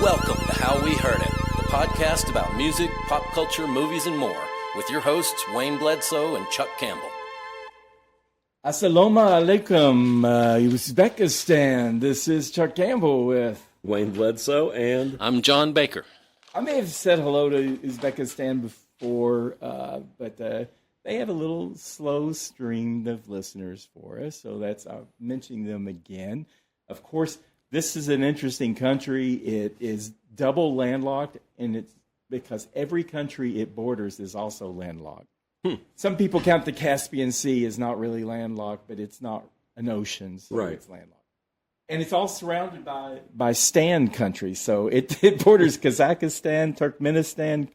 Welcome to How We Heard It, the podcast about music, pop culture, movies, and more, with your hosts Wayne Bledsoe and Chuck Campbell. Assalamu alaikum, Uzbekistan. This is Chuck Campbell with Wayne Bledsoe, and I'm John Baker. I may have said hello to Uzbekistan before, but they have a little slow stream of listeners for us, so I'm mentioning them again. Of course, this is an interesting country. It is double landlocked, and it's because every country it borders is also landlocked. Some people count the Caspian Sea as not really landlocked, but it's not an ocean, so right. It's landlocked. And it's all surrounded by Stan countries. So it borders Kazakhstan, Turkmenistan,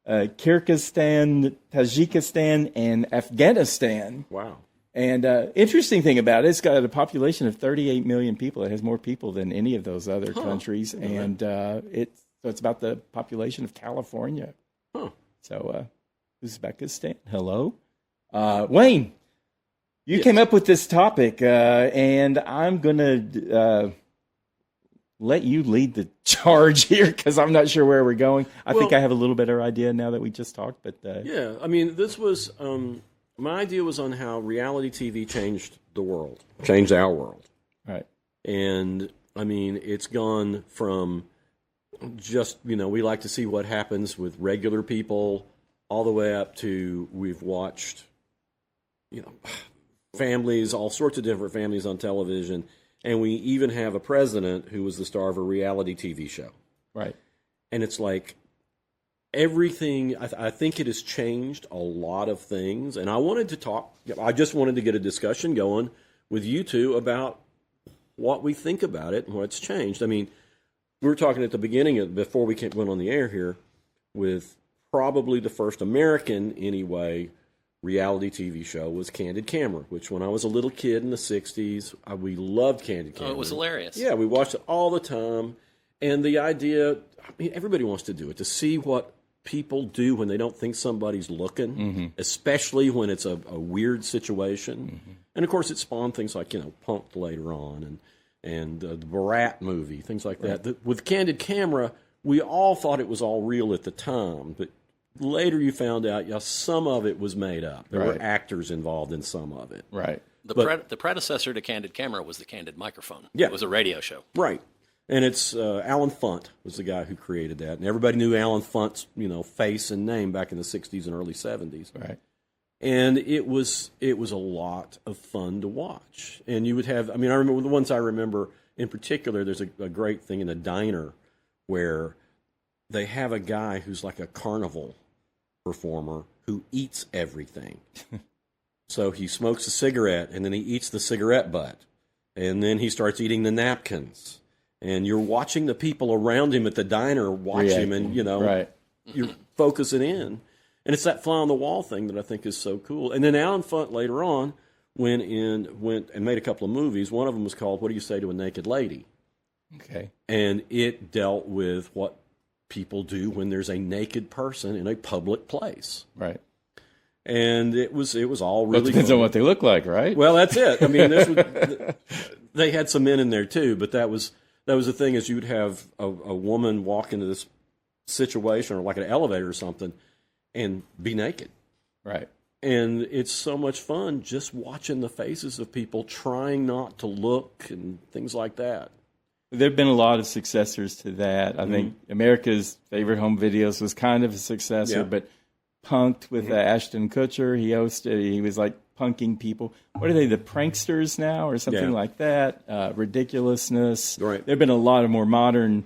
Kyrgyzstan, Tajikistan, and Afghanistan. Wow. And interesting thing about it, it's got a population of 38 million people. It has more people than any of those other countries. And it's about the population of California. So Uzbekistan, hello. Wayne, you came up with this topic, and I'm going to let you lead the charge here because I'm not sure where we're going. I think I have a little better idea now that we just talked. But yeah, I mean, this was my idea was on how reality TV changed the world, changed our world. Right. And I mean, it's gone from just, we like to see what happens with regular people all the way up to we've watched, families, all sorts of different families on television. And we even have a president who was the star of a reality TV show. Right. And it's like everything, I think it has changed a lot of things. And I just wanted to get a discussion going with you two about what we think about it and what's changed. I mean, we were talking at the beginning, before we went on the air here, with probably the first American, anyway, reality TV show was Candid Camera, which when I was a little kid in the 60s, we loved Candid Camera. Oh, it was hilarious. Yeah, we watched it all the time. And the idea, everybody wants to do it, to see what people do when they don't think somebody's looking, especially when it's a weird situation. And, of course, it spawned things like, Punk'd later on and the Borat movie, things like that. With Candid Camera, we all thought it was all real at the time, but later you found out, some of it was made up. There were actors involved in some of it. Right. The predecessor to Candid Camera was the Candid Microphone. Yeah. It was a radio show. Right. And it's Alan Funt was the guy who created that. And everybody knew Alan Funt's, face and name back in the 60s and early 70s. Right. And it was a lot of fun to watch. And you would have, I remember the ones I remember in particular, there's a great thing in a diner where they have a guy who's like a carnival performer who eats everything. So he smokes a cigarette, and then he eats the cigarette butt. And then he starts eating the napkins. And you're watching the people around him at the diner watch him, and, you're focusing in. And it's that fly-on-the-wall thing that I think is so cool. And then Alan Funt later on went and made a couple of movies. One of them was called What Do You Say to a Naked Lady? Okay. And it dealt with what people do when there's a naked person in a public place. Right. And it was all really depends on what they look like, right? Well, that's it. I mean, they had some men in there too, but that was the thing, is you'd have a woman walk into this situation or like an elevator or something and be naked. Right. And it's so much fun just watching the faces of people trying not to look and things like that. There have been a lot of successors to that. I think America's Favorite Home Videos was kind of a successor, but Punk'd with Ashton Kutcher. He was like punking people. What are they, the pranksters now or something like that? Ridiculousness. Right. There have been a lot of more modern,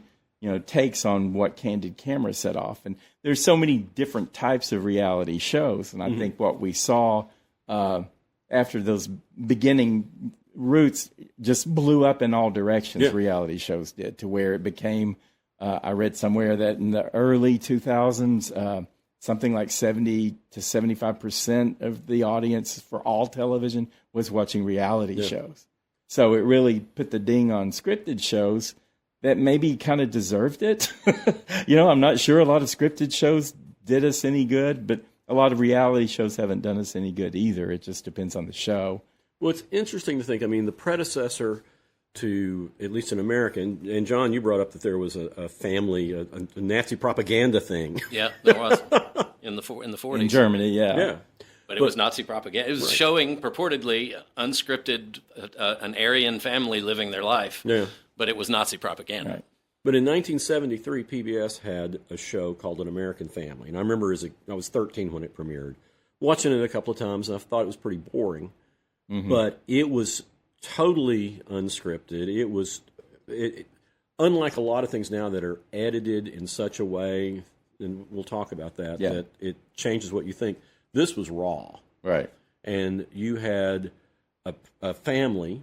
takes on what Candid Camera set off. And there's so many different types of reality shows. And I think what we saw after those beginning roots just blew up in all directions. Reality shows did, to where it became, I read somewhere that in the early 2000s, something like 70 to 75% of the audience for all television was watching reality shows. So it really put the ding on scripted shows that maybe kind of deserved it. I'm not sure a lot of scripted shows did us any good, but a lot of reality shows haven't done us any good either. It just depends on the show. Well, it's interesting to think, the predecessor to, at least in America, and John, you brought up that there was a family, a Nazi propaganda thing. Yeah, there was in the 40s. In Germany, yeah. Yeah. But it was Nazi propaganda. It was showing purportedly unscripted an Aryan family living their life. Yeah. But it was Nazi propaganda. Right. But in 1973, PBS had a show called An American Family. And I remember I was 13 when it premiered, watching it a couple of times, and I thought it was pretty boring. Mm-hmm. But it was totally unscripted. It was, unlike a lot of things now that are edited in such a way, and we'll talk about that, that it changes what you think. This was raw. Right. And you had a family,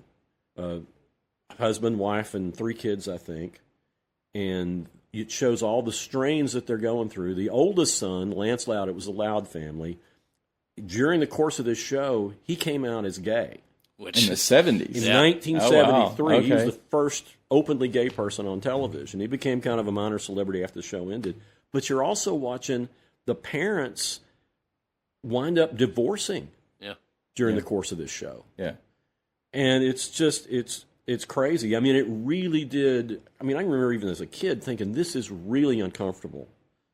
husband, wife, and 3 kids, I think. And it shows all the strains that they're going through. The oldest son, Lance Loud, it was a Loud family. During the course of this show, he came out as gay. In the 70s. In 1973, he was Okay. the first openly gay person on television. He became kind of a minor celebrity after the show ended. But you're also watching the parents wind up divorcing during the course of this show. Yeah. And it's just, it's crazy. I mean, it really did. I mean, I remember even as a kid thinking, this is really uncomfortable.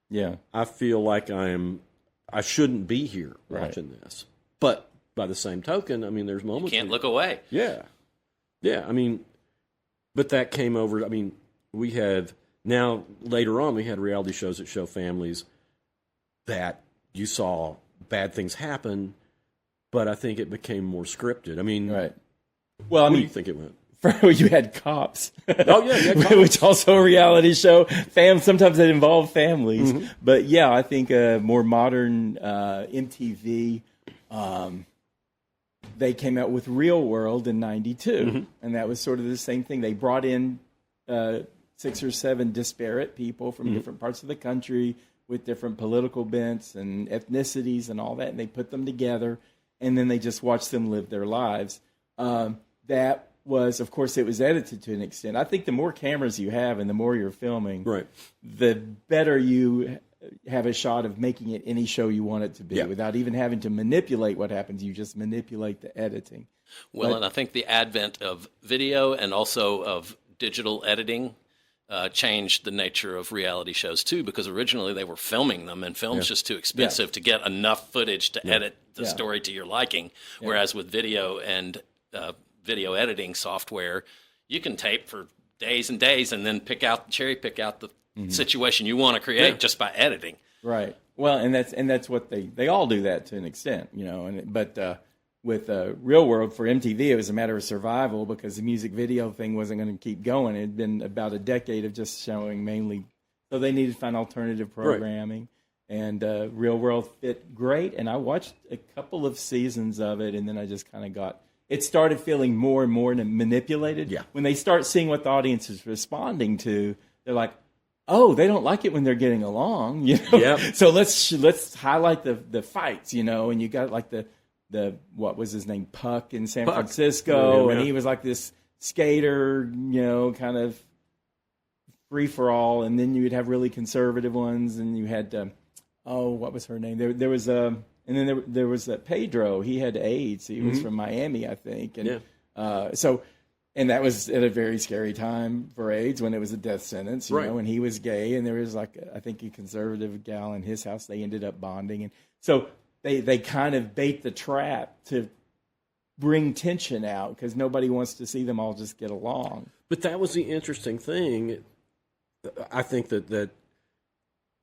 Yeah. I feel like I shouldn't be here watching this. But by the same token, I mean, there's moments. You can't look away. Yeah. Yeah. I mean, but that came over. I mean, we have now later on, we had reality shows that show families that you saw bad things happen, but I think it became more scripted. I mean, Right. Well, I where do mean, you think it went? you had Cops. Oh, yeah, you had Cops. Which also a reality show. Sometimes it involved families. Mm-hmm. But yeah, I think more modern MTV, they came out with Real World in 92. Mm-hmm. And that was sort of the same thing. They brought in 6 or 7 disparate people from different parts of the country with different political bents and ethnicities and all that. And they put them together. And then they just watched them live their lives. That was, of course, it was edited to an extent. I think the more cameras you have and the more you're filming, the better you have a shot of making it any show you want it to be without even having to manipulate what happens. You just manipulate the editing. Well, and I think the advent of video and also of digital editing changed the nature of reality shows too, because originally they were filming them, and film's just too expensive to get enough footage to edit the story to your liking. Whereas with video and video editing software, you can tape for days and days and then cherry pick out the situation you want to create just by editing. Right. Well, and that's what they all do that to an extent, you know. But with Real World for MTV, it was a matter of survival because the music video thing wasn't going to keep going. It had been about a decade of just showing mainly, so they needed to find alternative programming. Right. And Real World fit great, and I watched a couple of seasons of it, and then I just kind of it started feeling more and more manipulated. Yeah. When they start seeing what the audience is responding to, they're like, oh, they don't like it when they're getting along, you know. Yep. So let's highlight the fights, you know. And you got like the what was his name, Puck in San Francisco, and he was like this skater, you know, kind of free for all. And then you would have really conservative ones, and you had what was her name? There was and then there was Pedro. He had AIDS. He was from Miami, I think, and and that was at a very scary time for AIDS when it was a death sentence, you know, and he was gay, and there was like, I think a conservative gal in his house. They ended up bonding. And so they kind of bait the trap to bring tension out because nobody wants to see them all just get along. But that was the interesting thing. I think that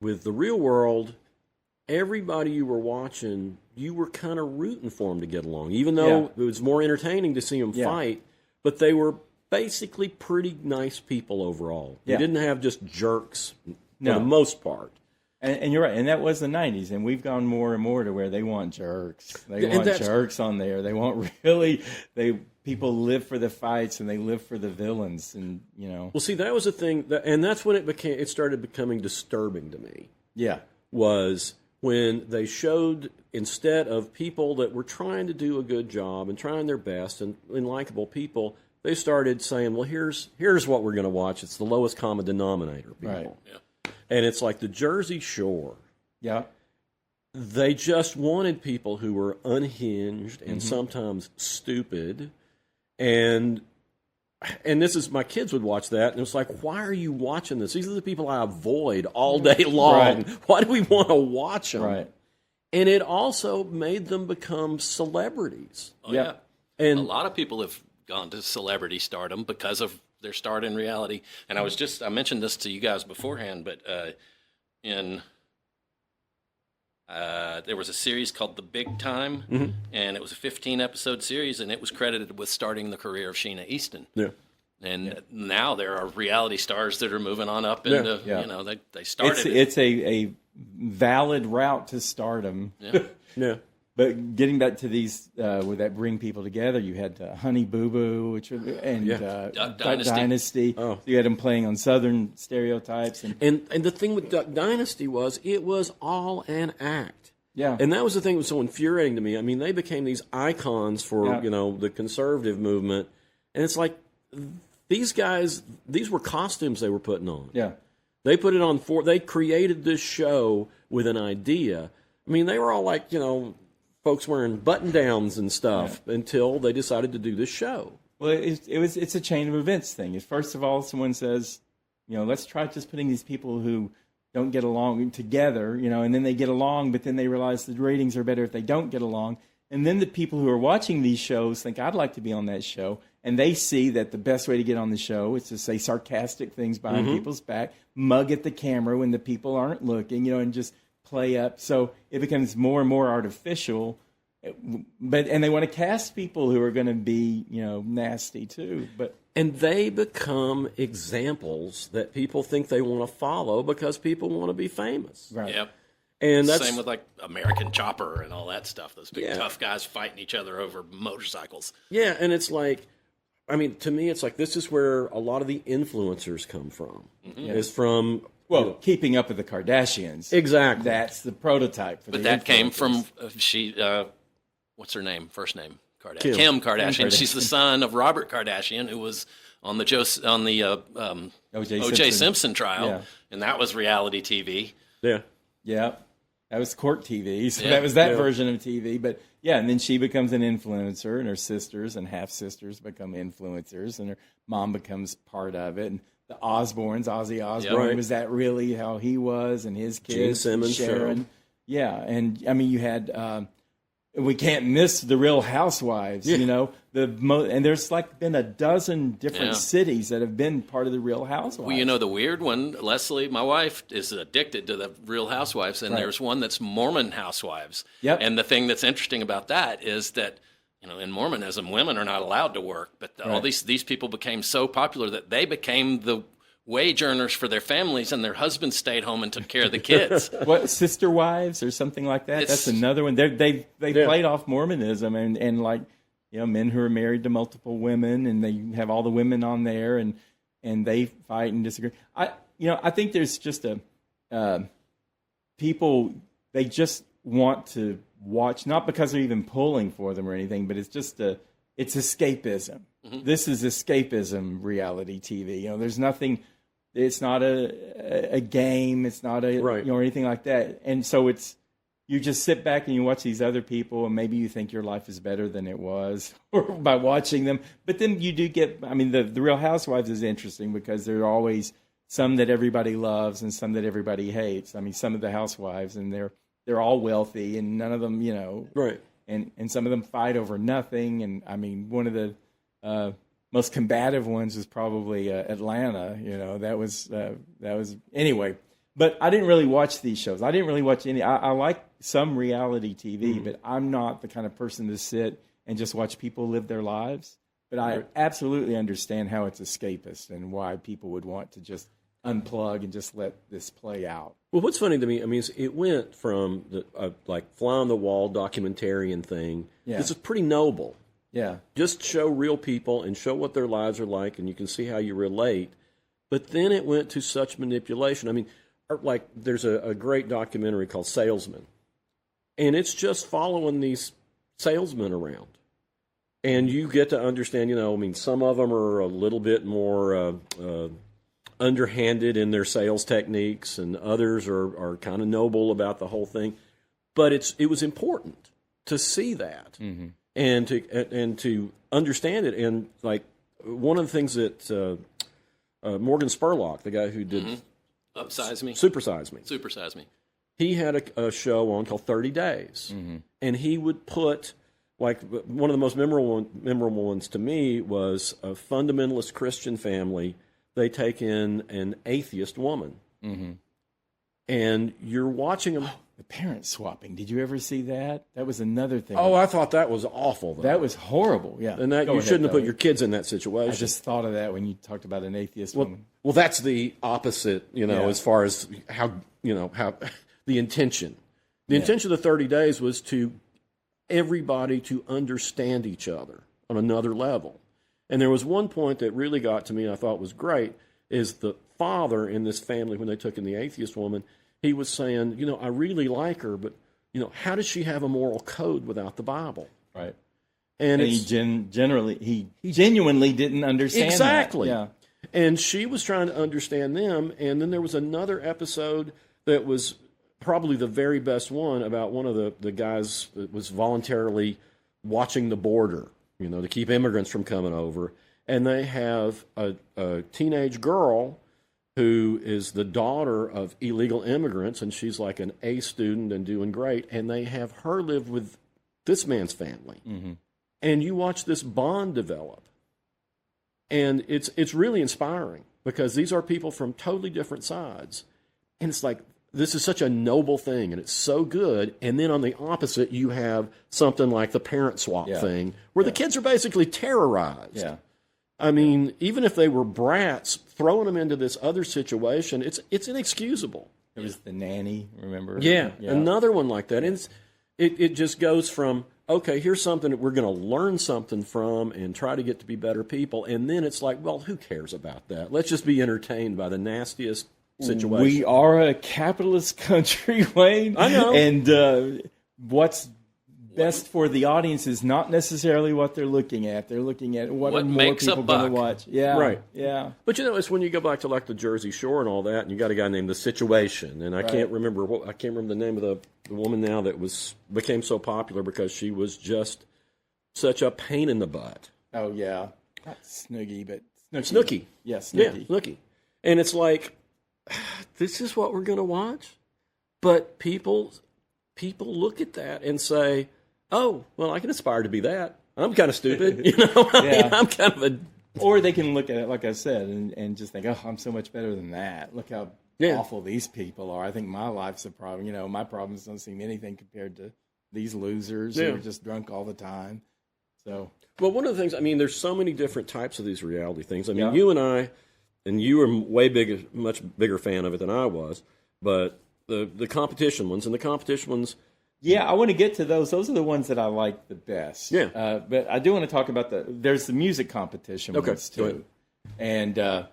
with the Real World, everybody you were watching, you were kind of rooting for them to get along, even though it was more entertaining to see them fight. But they were basically pretty nice people overall. You didn't have just jerks for the most part. And you're right. And that was the 90s. And we've gone more and more to where they want jerks. They want jerks on there. They want people live for the fights and they live for the villains. And, you know. Well, see, that was the thing. And that's when it started becoming disturbing to me. Yeah. Was when they showed, instead of people that were trying to do a good job and trying their best and likable people, they started saying, well, here's what we're going to watch. It's the lowest common denominator, people. Right. Yeah. And it's like the Jersey Shore. Yeah. They just wanted people who were unhinged and sometimes stupid. And and this is, my kids would watch that, and it was like, why are you watching this? These are the people I avoid all day long. Right. Why do we want to watch them? Right. And it also made them become celebrities. Oh, yeah. And a lot of people have gone to celebrity stardom because of their start in reality. And I mentioned this to you guys beforehand, but there was a series called The Big Time, and it was a 15-episode series, and it was credited with starting the career of Sheena Easton. Yeah. And now there are reality stars that are moving on up into, they started. It's a valid route to stardom. Yeah. Yeah. But getting back to these, would that bring people together? You had Honey Boo Boo, and Duck Dynasty. Oh. You had them playing on Southern stereotypes. And the thing with Duck Dynasty was it was all an act. Yeah. And that was the thing that was so infuriating to me. I mean, they became these icons for, the conservative movement. And it's like, these guys, these were costumes they were putting on. Yeah. They put it on they created this show with an idea. I mean, they were all like, folks wearing button-downs and stuff until they decided to do this show. Well, it's a chain of events thing. First of all, someone says, let's try just putting these people who don't get along together, and then they get along, but then they realize the ratings are better if they don't get along. And then the people who are watching these shows think, I'd like to be on that show. And they see that the best way to get on the show is to say sarcastic things behind people's back, mug at the camera when the people aren't looking, and just play up. So it becomes more and more artificial. And they want to cast people who are going to be, nasty too. And they become examples that people think they want to follow because people want to be famous. Right. Yep. And that's same with like American Chopper and all that stuff. Those big tough guys fighting each other over motorcycles. Yeah, and it's like, I mean, to me, it's like this is where a lot of the influencers come from. Is from Keeping Up with the Kardashians. Exactly. That's the prototype for But the that came influencers. from what's her name? First name Kardashian. Kim Kardashian. She's the son of Robert Kardashian, who was on the O.J. Simpson trial, and that was reality TV. Yeah. Yeah. That was court TV. So that was that version of TV. But and then she becomes an influencer, and her sisters and half-sisters become influencers, and her mom becomes part of it. And the Osbournes, Ozzy Osbourne, was that really how he was, and his kids, Gene Simmons, Sharon. Show. Yeah, and I mean, you had, we can't miss the Real Housewives, and there's like been a dozen different cities that have been part of the Real Housewives. Well, the weird one, Leslie, my wife, is addicted to the Real Housewives, and there's one that's Mormon Housewives. Yep. And the thing that's interesting about that is that, in Mormonism, women are not allowed to work, but all these people became so popular that they became the wage earners for their families, and their husbands stayed home and took care of the kids. What, Sister Wives or something like that? That's another one. They played off Mormonism and like, men who are married to multiple women, and they have all the women on there, and they fight and disagree. I think there's just people, they just want to watch, not because they're even pulling for them or anything, but it's just it's escapism. This is escapism reality TV. There's nothing. It's not a game. It's not or anything like that. And so you just sit back and you watch these other people, and maybe you think your life is better than it was by watching them. But then you do get. I mean, the Real Housewives is interesting because there are always some that everybody loves and some that everybody hates. I mean, some of the housewives, and they're all wealthy, and none of them, right. And some of them fight over nothing. And I mean, one of the most combative ones was probably Atlanta. That was anyway. But I didn't really watch these shows. I didn't really watch any. I like some reality TV, but I'm not the kind of person to sit and just watch people live their lives. But I absolutely understand how it's escapist and why people would want to just unplug and just let this play out. Well, what's funny to me, I mean, is it went from the like fly on the wall documentarian thing. Yeah. This is pretty noble. Yeah. Just show real people and show what their lives are like, and you can see how you relate. But then it went to such manipulation. I mean, like there's a great documentary called Salesman, and it's just following these salesmen around. And you get to understand, I mean, some of them are a little bit more underhanded in their sales techniques, and others are kind of noble about the whole thing. But it was important to see that and to understand it. And like one of the things that Morgan Spurlock, the guy who did Upsize Me, Supersize Me, he had a show on called 30 Days, and he would put, like, one of the most memorable ones to me was a fundamentalist Christian family. They take in an atheist woman, and you're watching them. The parent swapping. Did you ever see that? That was another thing. Oh, I thought that was awful, though. That was horrible, yeah. And that you shouldn't have put your kids in that situation. I just thought of that when you talked about an atheist woman. Well, that's the opposite, as far as how the intention. The intention of the 30 days was to everybody to understand each other on another level. And there was one point that really got to me and I thought was great, is the father in this family, when they took in the atheist woman, he was saying, I really like her, but, how does she have a moral code without the Bible? Right. And he genuinely didn't understand exactly. that. Yeah. And she was trying to understand them. And then there was another episode that was probably the very best one about one of the guys that was voluntarily watching the border, to keep immigrants from coming over. And they have a teenage girl who is the daughter of illegal immigrants, and she's like an A student and doing great, and they have her live with this man's family. And you watch this bond develop, and it's really inspiring, because these are people from totally different sides, and it's like, this is such a noble thing, and it's so good. And then on the opposite, you have something like the parent swap thing, where the kids are basically terrorized. Yeah. I mean, even if they were brats, throwing them into this other situation, it's inexcusable. There was the nanny, remember? Yeah, another one like that. And it just goes from, okay, here's something that we're going to learn something from and try to get to be better people. And then it's like, well, who cares about that? Let's just be entertained by the nastiest situation. We are a capitalist country, Wayne. I know. And what's best for the audience is not necessarily what they're looking at. They're looking at what are more people going to watch. Yeah, right. Yeah. But it's when you go back to like the Jersey Shore and all that, and you got a guy named The Situation, and I can't remember the name of the woman now that became so popular because she was just such a pain in the butt. Oh yeah, not Snooki, but Snooki. Yeah, Snooki. Yeah, Snooki. And it's like, this is what we're going to watch, but people look at that and say, oh, well, I can aspire to be that. I'm kind of stupid, I'm kind of a... Or they can look at it, like I said, and just think, oh, I'm so much better than that. Look how awful these people are. I think my life's a problem. My problems don't seem anything compared to these losers who are just drunk all the time. So, well, one of the things, there's so many different types of these reality things. You and I, and you were much bigger fan of it than I was, but the competition ones... Yeah, I want to get to those. Those are the ones that I like the best. Yeah. But I do want to talk about there's the music competition ones too. And I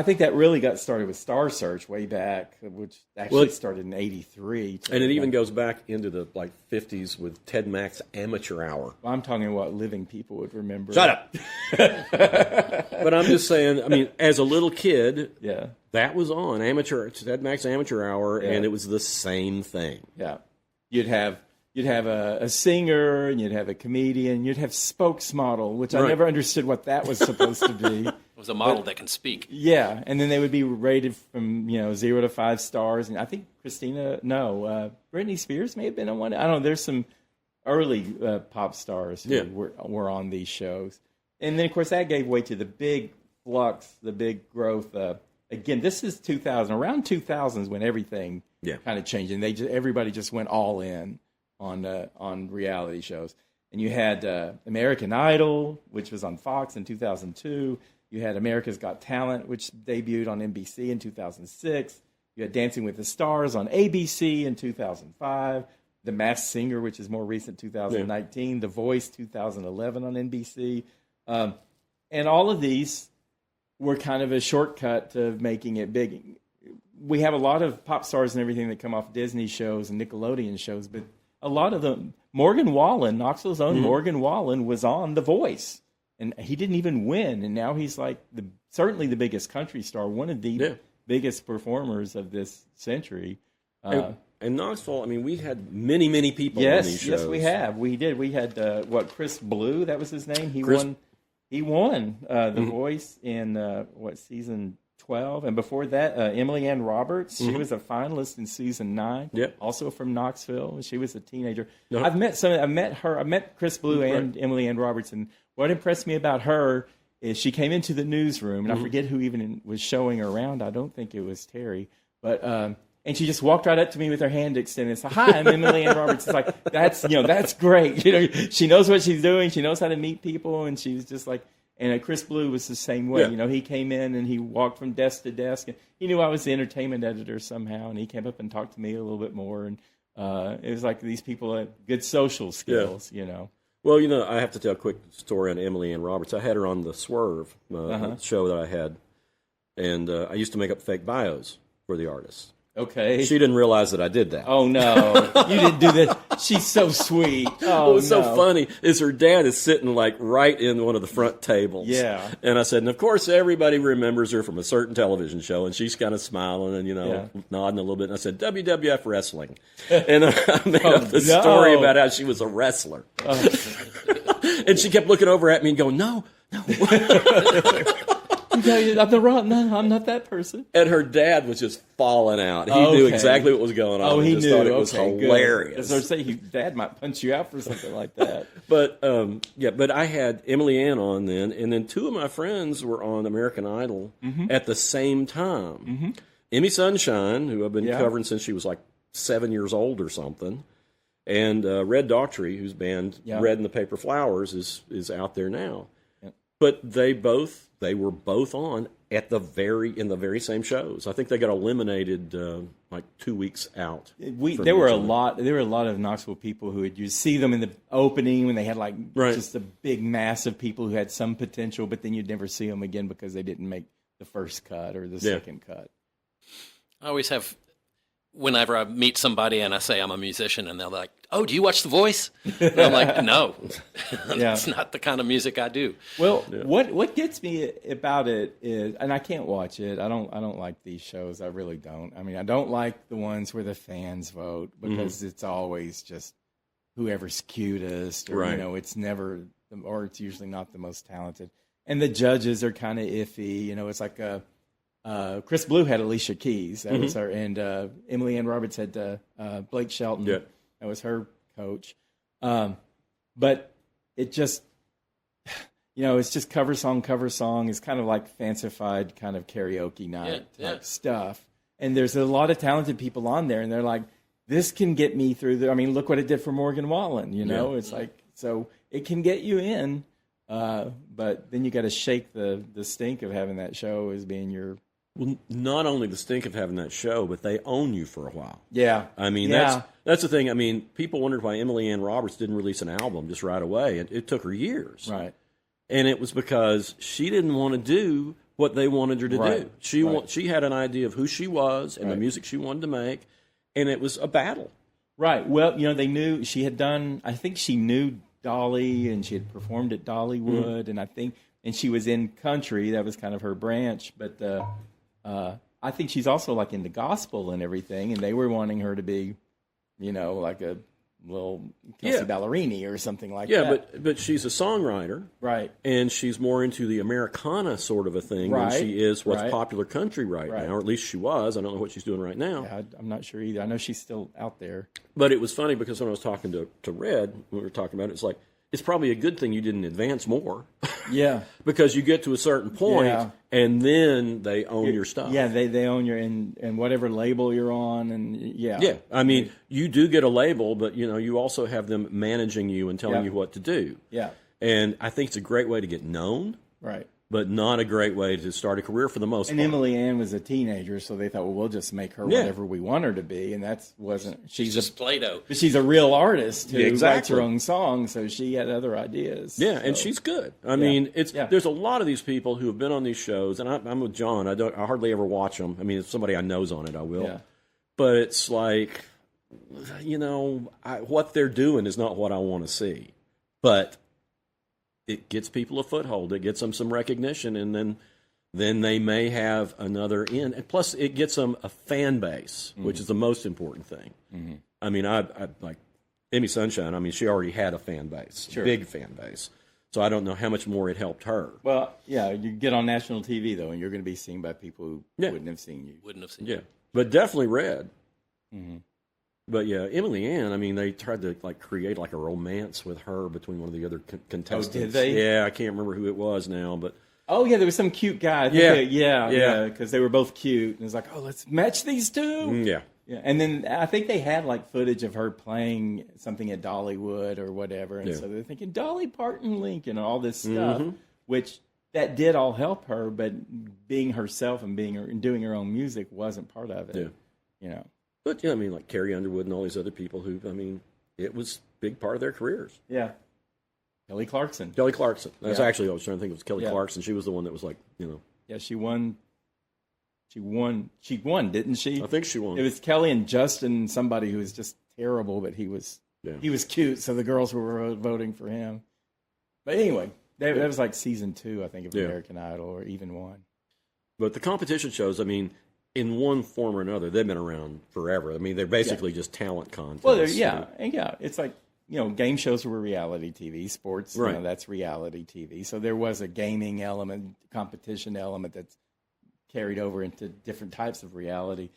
think that really got started with Star Search way back, which actually started in *83. And it even goes back into the 50s with Ted Mack's Amateur Hour. Well, I'm talking about living people would remember. Shut up! But I'm just saying, as a little kid, that was on Ted Mack's Amateur Hour, and it was the same thing. Yeah. You'd have a singer, and you'd have a comedian, you'd have spokesmodel, which I never understood what that was supposed to be. It was a model that can speak. Yeah, and then they would be rated from 0 to 5 stars, and I think Britney Spears may have been on one. I don't know. There's some early pop stars who were on these shows, and then of course that gave way to the big flux, the big growth. Again, this is 2000. Around 2000 is when everything kind of changed, and everybody just went all in on reality shows. And you had American Idol, which was on Fox in 2002. You had America's Got Talent, which debuted on NBC in 2006. You had Dancing with the Stars on ABC in 2005. The Masked Singer, which is more recent, 2019. The Voice, 2011 on NBC. And all of these were kind of a shortcut to making it big. We have a lot of pop stars and everything that come off Disney shows and Nickelodeon shows, but a lot of them, Morgan Wallen, Knoxville's own Morgan Wallen, was on The Voice, and he didn't even win, and now he's like certainly the biggest country star, one of the biggest performers of this century. And Knoxville, we had many, many people on these shows. Yes, we have. We did. We had, Chris Blue, that was his name? He He won The Voice in season 12, and before that, Emily Ann Roberts. She was a finalist in season 9. Yep. Also from Knoxville. She was a teenager. Uh-huh. I've met Chris Blue and Emily Ann Roberts, and what impressed me about her is she came into the newsroom, and I forget who even was showing her around. I don't think it was Terry, but and she just walked right up to me with her hand extended and said, "Hi, I'm Emily Ann Roberts." It's like, that's great. She knows what she's doing. She knows how to meet people, and she was just like. And Chris Blue was the same way. Yeah. He came in and he walked from desk to desk, and he knew I was the entertainment editor somehow, and he came up and talked to me a little bit more. And it was like these people had good social skills. Well, I have to tell a quick story on Emily Ann Roberts. I had her on the Swerve show that I had, and I used to make up fake bios for the artists. Okay. She didn't realize that I did that. Oh, no. You didn't do that. She's so sweet. Oh, what was so funny is her dad is sitting like right in one of the front tables. Yeah. And I said, and of course everybody remembers her from a certain television show, and she's kind of smiling and, nodding a little bit. And I said, WWF wrestling. And I made up the story about how she was a wrestler. And she kept looking over at me and going, no. I'm not that person. And her dad was just falling out. He knew exactly what was going on. Oh, he just knew. Thought it was hilarious. As I say, Dad might punch you out for something like that. But but I had Emily Ann on then, and then two of my friends were on American Idol at the same time. Emmy Sunshine, who I've been covering since she was like 7 years old or something, and Red Daughtry, whose band Red and the Paper Flowers is out there now. But they were both on in the very same shows. I think they got eliminated like 2 weeks out. There were a lot of Knoxville people who you'd see them in the opening when they had just a big mass of people who had some potential, but then you'd never see them again because they didn't make the first cut or the second cut. I always have, whenever I meet somebody and I say I'm a musician, and they're like, "Oh, do you watch The Voice?" And I'm like, "No, that's not the kind of music I do." Well, what gets me about it is, and I can't watch it. I don't like these shows. I really don't. I mean, I don't like the ones where the fans vote because it's always just whoever's cutest, or it's never, or it's usually not the most talented. And the judges are kind of iffy. It's like Chris Blue had Alicia Keys. That was her. And Emily Ann Roberts had Blake Shelton. Yeah. That was her coach. But it just, it's just cover song. It's kind of like fancified kind of karaoke night type stuff. And there's a lot of talented people on there, and they're like, this can get me through. I mean, look what it did for Morgan Wallen. It's like, so it can get you in. But then you got to shake the stink of having that show as being your. Well, not only the stink of having that show, but they own you for a while. Yeah. I mean, that's the thing. I mean, people wondered why Emily Ann Roberts didn't release an album just right away. It took her years. Right. And it was because she didn't want to do what they wanted her to do. She had an idea of who she was and the music she wanted to make, and it was a battle. Right. Well, they knew she had done, I think she knew Dolly, and she had performed at Dollywood, and she was in country. That was kind of her branch, but I think she's also like into gospel and everything, and they were wanting her to be, like a little Kelsey Ballerini or something like that. Yeah, but she's a songwriter. Right. And she's more into the Americana sort of a thing than she is what's popular country right now, or at least she was. I don't know what she's doing right now. Yeah, I'm not sure either. I know she's still out there. But it was funny because when I was talking to Red, when we were talking about it, it's like, it's probably a good thing you didn't advance more. Yeah. Because you get to a certain point, and then they own your stuff. Yeah, they own your, and whatever label you're on, and Yeah, I mean, you do get a label, but, you also have them managing you and telling you what to do. Yeah. And I think it's a great way to get known. Right. But not a great way to start a career for the most part. And Emily Ann was a teenager, so they thought, well, we'll just make her whatever we want her to be, and she's just Play-Doh. But she's a real artist who writes her own songs, so she had other ideas. Yeah, and she's good. I mean, there's a lot of these people who have been on these shows, and I'm with John. I hardly ever watch them. I mean, if somebody I know's on it, I will. Yeah. But it's like, what they're doing is not what I want to see. But it gets people a foothold. It gets them some recognition, and then they may have another in. And plus, it gets them a fan base, which is the most important thing. Mm-hmm. I mean, I like Emmy Sunshine. I mean, she already had a fan base, big fan base. So I don't know how much more it helped her. Well, yeah, you get on national TV, though, and you're going to be seen by people who wouldn't have seen you. Wouldn't have seen Yeah, but definitely read. Mm-hmm. But yeah, Emily Ann, I mean, they tried to like create like a romance with her between one of the other contestants. Oh, did they? Yeah, I can't remember who it was now, but Oh, yeah, there was some cute guy. I think Yeah. because they were both cute. And it was like, oh, let's match these two. yeah. Yeah, and then I think they had like footage of her playing something at Dollywood or whatever, and so they're thinking Dolly Parton Link and all this stuff, which that did all help her, but being herself and doing her own music wasn't part of it. Yeah. You know. But yeah, I mean, like Carrie Underwood and all these other people who, I mean, it was a big part of their careers. Yeah. Kelly Clarkson. Kelly Clarkson. That's actually, I was trying to think it was Kelly Yeah. Clarkson. She was the one that was like, you know. Yeah, she won. She won, didn't she? I think she won. It was Kelly and Justin, somebody who was just terrible, but he was cute, so the girls were voting for him. But anyway, that was like season 2, I think, of American Idol, or even 1. But the competition shows, I mean, in one form or another, they've been around forever. I mean, they're basically just talent contests. Well, it's like, you know, game shows were reality TV, sports, Right. you know, that's reality TV. So there was a gaming element, competition element that's carried over into different types of reality.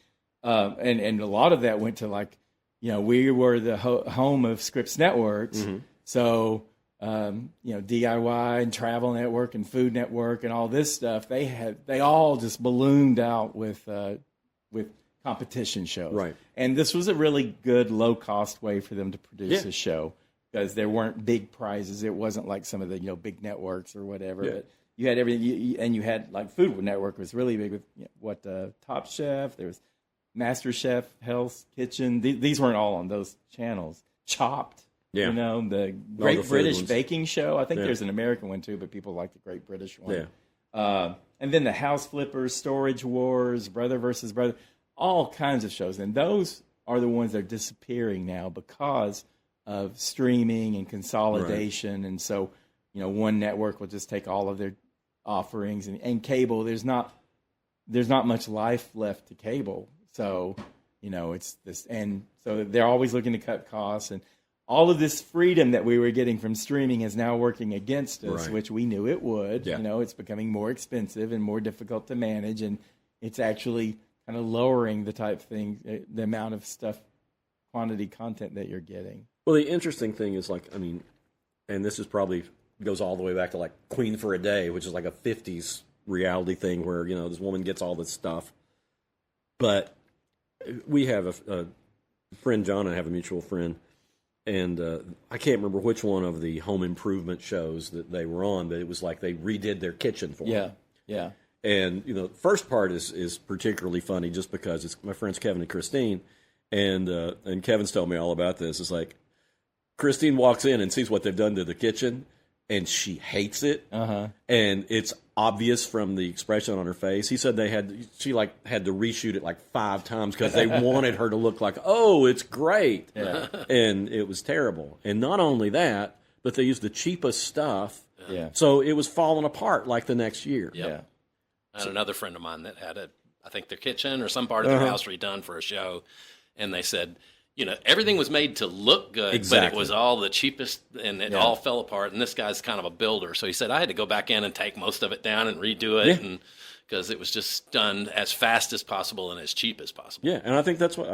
And a lot of that went to, like, you know, we were the home of Scripps Networks. Mm-hmm. So, you know, DIY and Travel Network and Food Network and all this stuff, they all just ballooned out with competition shows. Right. And this was a really good low-cost way for them to produce a show, because there weren't big prizes. It wasn't like some of the, you know, big networks or whatever. Yeah. But you had everything, and you had, like, Food Network was really big with Top Chef. There was Master Chef, Hell's Kitchen. These weren't all on those channels. Chopped. Yeah. You know, the the Great food British ones. Baking Show. I think there's an American one too, but people like the Great British one. Yeah. And then the House Flippers, Storage Wars, Brother versus Brother, all kinds of shows. And those are the ones that are disappearing now because of streaming and consolidation. Right. And so, you know, one network will just take all of their offerings, and cable, there's not much life left to cable. So, you know, it's this, and so they're always looking to cut costs, and all of this freedom that we were getting from streaming is now working against us, Right. which we knew it would. Yeah. You know, it's becoming more expensive and more difficult to manage, and it's actually kind of lowering the type of thing, the amount of stuff, quantity content that you're getting. Well, the interesting thing is, like, I mean, and this is probably goes all the way back to like Queen for a Day, which is like a 50s reality thing where, you know, this woman gets all this stuff. But we have a friend, John and I have a mutual friend, and I can't remember which one of the home improvement shows that they were on, but it was like they redid their kitchen for them. Yeah. And, you know, the first part is particularly funny just because it's my friends Kevin and Christine, and Kevin's told me all about this. It's like Christine walks in and sees what they've done to the kitchen, and she hates it. Uh-huh. And it's obvious from the expression on her face. He said she had to reshoot it like 5 times because they wanted her to look like, oh, it's great. Yeah. And it was terrible. And not only that, but they used the cheapest stuff. Yeah. So it was falling apart like the next year. Yep. Yeah. I had another friend of mine that had I think their kitchen or some part of their house redone for a show, and they said, you know, everything was made to look good, Exactly. but it was all the cheapest, and it all fell apart. And this guy's kind of a builder, so he said I had to go back in and take most of it down and redo it, and because it was just done as fast as possible and as cheap as possible. Yeah, and I think that's what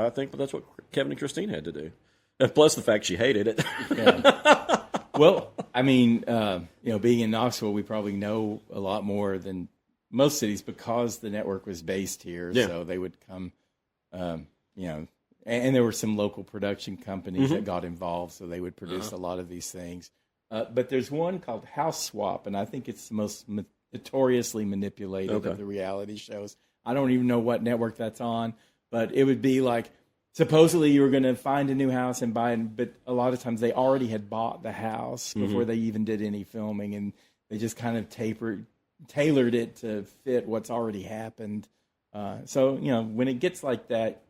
Kevin and Christine had to do. And plus the fact she hated it. Yeah. Well, I mean, you know, being in Knoxville, we probably know a lot more than most cities because the network was based here. Yeah. So they would come, you know, and there were some local production companies that got involved, so they would produce a lot of these things. But there's one called House Swap, and I think it's the most notoriously manipulated of the reality shows. I don't even know what network that's on, but it would be like, supposedly you were going to find a new house and buy it, but a lot of times they already had bought the house before they even did any filming, and they just kind of tailored it to fit what's already happened. So, you know, when it gets like that,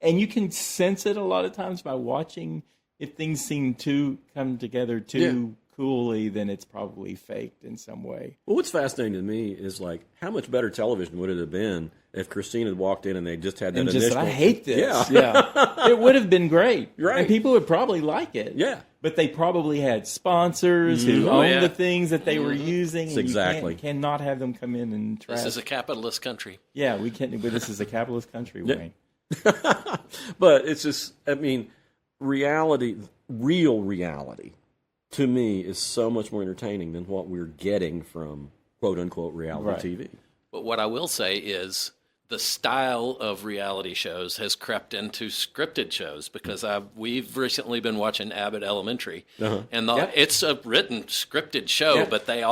and you can sense it a lot of times by watching, if things seem to come together too coolly, then it's probably faked in some way. Well, what's fascinating to me is like how much better television would it have been if Christine had walked in and they just had that And initial. just said, I hate this. Yeah. It would have been great. Right. And people would probably like it. Yeah. But they probably had sponsors who Oh, owned yeah. the things that they were using. And Exactly. You cannot have them come in and trash. This is a capitalist country. Yeah, we can't. But this is a capitalist country, Wayne. But it's just, I mean, reality, real reality, to me is so much more entertaining than what we're getting from quote unquote reality TV. But what I will say is the style of reality shows has crept into scripted shows because we've recently been watching Abbott Elementary, and it's a written scripted show, but they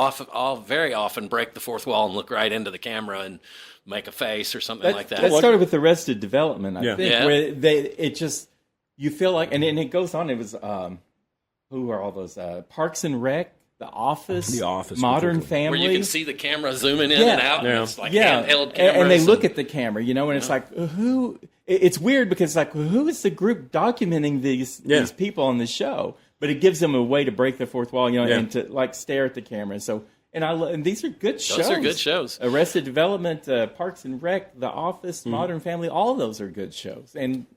very often break the fourth wall and look right into the camera and make a face or something like that. That started with Arrested Development, I think, Yeah. where you feel like, and it goes on. It was who are all those? Parks and Rec, The Office, Modern Family, where you can see the camera zooming in and out, and it's like handheld cameras. And they look at the camera, and it's like, who? It's weird because it's like, who is the group documenting these people on the show? But it gives them a way to break the fourth wall, and to like stare at the camera. So, and these are good shows. Those are good shows. Arrested Development, Parks and Rec, The Office, Modern Family, all of those are good shows. And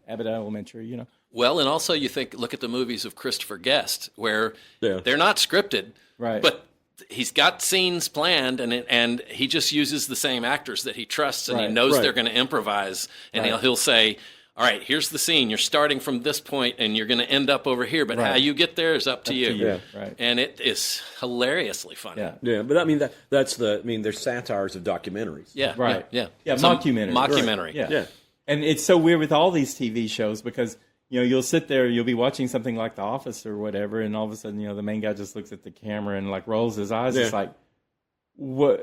Abbott Elementary, Well, and also look at the movies of Christopher Guest, where they're not scripted, right? But he's got scenes planned, and he just uses the same actors that he trusts, and he knows they're going to improvise, and he'll say, "All right, here's the scene. You're starting from this point, and you're going to end up over here. But how you get there is up to you." Yeah, right. And it is hilariously funny. Yeah. But I mean there's satires of documentaries. Yeah, Right. yeah. Mockumentary. Mockumentary. Yeah. And it's so weird with all these TV shows because you'll sit there, you'll be watching something like The Office or whatever, and all of a sudden, the main guy just looks at the camera and like rolls his eyes. It's like, what?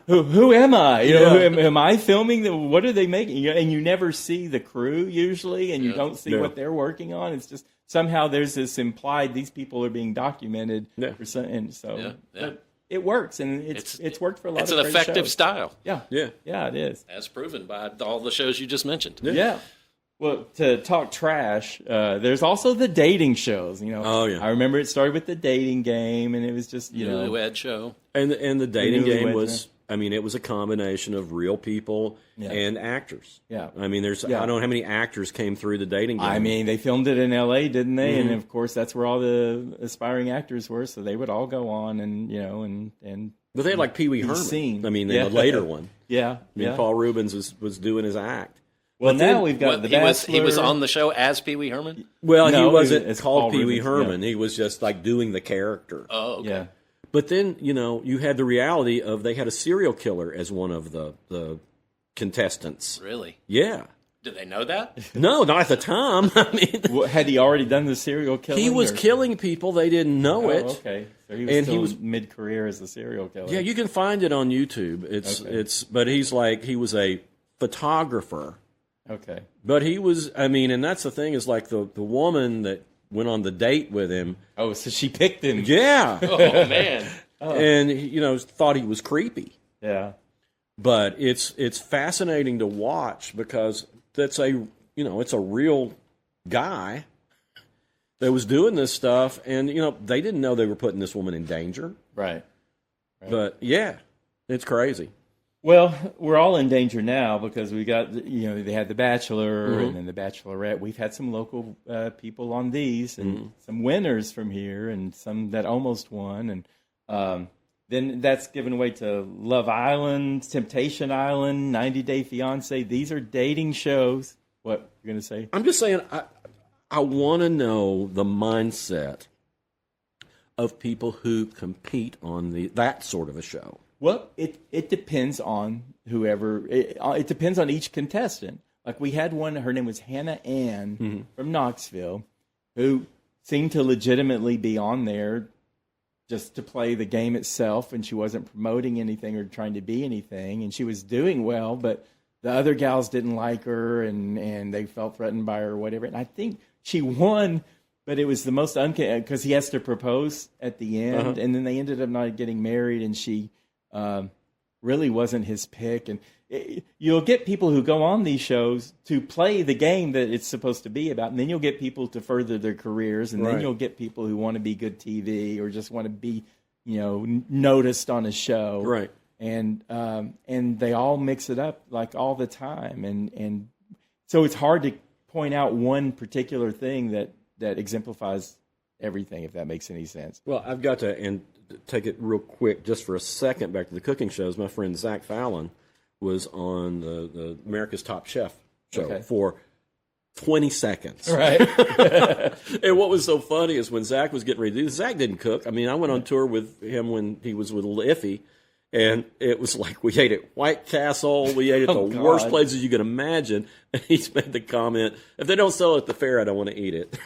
who am I? Am I filming? What are they making? And you never see the crew usually, and you don't see what they're working on. It's just somehow there's this implied these people are being documented, and so but it works, and it's worked for a lot. It's of an great effective shows. style. Yeah, it is. As proven by all the shows you just mentioned. Yeah. Well, to talk trash, there's also the dating shows. Oh yeah. I remember it started with the dating game, and it was just Newlywed show. And the dating game Newlyweds, was, I mean, it was a combination of real people and actors. Yeah. I mean, I don't know how many actors came through the dating game. I mean, they filmed it in L.A., didn't they? And of course, that's where all the aspiring actors were. So they would all go on, and but they had like Pee Wee Herman. Seen. I mean, the later one. Yeah. I mean, Paul Rubens was doing his act. Well, now we've got The Bachelor. He was on the show as Pee Wee Herman? Well, No, he wasn't it's called Paul Pee Wee Rubens, Herman. He was just like doing the character. Oh, okay. Yeah. But then, you had the reality of they had a serial killer as one of the contestants. Really? Yeah. Did they know that? No, not at the time. I mean, Had he already done the serial killing? he was or- killing people. They didn't know it. Okay. So he was still mid-career as a serial killer. Yeah, you can find it on YouTube. But he was a photographer. Okay. But he was, I mean, and that's the thing is like the woman that went on the date with him. Oh, so she picked him. Yeah. Oh, man. And, thought he was creepy. Yeah. But it's fascinating to watch because it's a real guy that was doing this stuff. And, they didn't know they were putting this woman in danger. Right. But, yeah, it's crazy. Well, we're all in danger now because we got, they had The Bachelor and then The Bachelorette. We've had some local people on these and some winners from here and some that almost won. And then that's given way to Love Island, Temptation Island, 90 Day Fiancé. These are dating shows. What you're going to say? I'm just saying, I want to know the mindset of people who compete on that sort of a show. Well, it depends on whoever. It depends on each contestant. Like we had one, her name was Hannah Ann from Knoxville, who seemed to legitimately be on there just to play the game itself, and she wasn't promoting anything or trying to be anything, and she was doing well, but the other gals didn't like her, and they felt threatened by her or whatever. And I think she won, but it was the most because he has to propose at the end, and then they ended up not getting married, and she really wasn't his pick. And you'll get people who go on these shows to play the game that it's supposed to be about, and then you'll get people to further their careers, and then you'll get people who want to be good TV or just want to be, noticed on a show. Right. And they all mix it up like all the time, and so it's hard to point out one particular thing that exemplifies everything, if that makes any sense. Well, I've got to take it real quick just for a second back to the cooking shows. My friend Zach Fallon was on the America's Top Chef show for 20 seconds. Right. And what was so funny is when Zach was getting ready to do this, Zach didn't cook. I mean, I went on tour with him when he was with Iffy, and it was like we ate at White Castle, we ate at the worst places you could imagine. And he's made the comment, if they don't sell it at the fair, I don't want to eat it.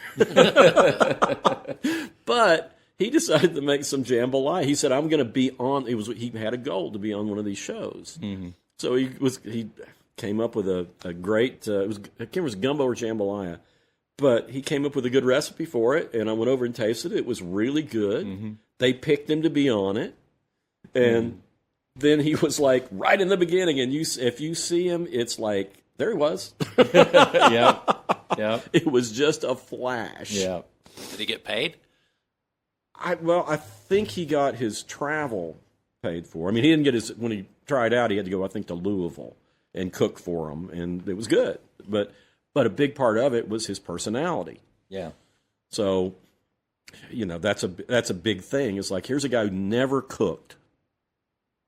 But he decided to make some jambalaya. He said, I'm going to be on, he had a goal to be on one of these shows. Mm-hmm. So he came up with a great, I can't remember if it was gumbo or jambalaya, but he came up with a good recipe for it, and I went over and tasted it. It was really good. Mm-hmm. They picked him to be on it, and then he was like, right in the beginning, and if you see him, it's like, there he was. Yeah. It was just a flash. Yeah. Did he get paid? I think he got his travel paid for. I mean, he didn't get when he tried out, he had to go, I think, to Louisville and cook for them, and it was good. But a big part of it was his personality. Yeah. So, that's a big thing. It's like, here's a guy who never cooked,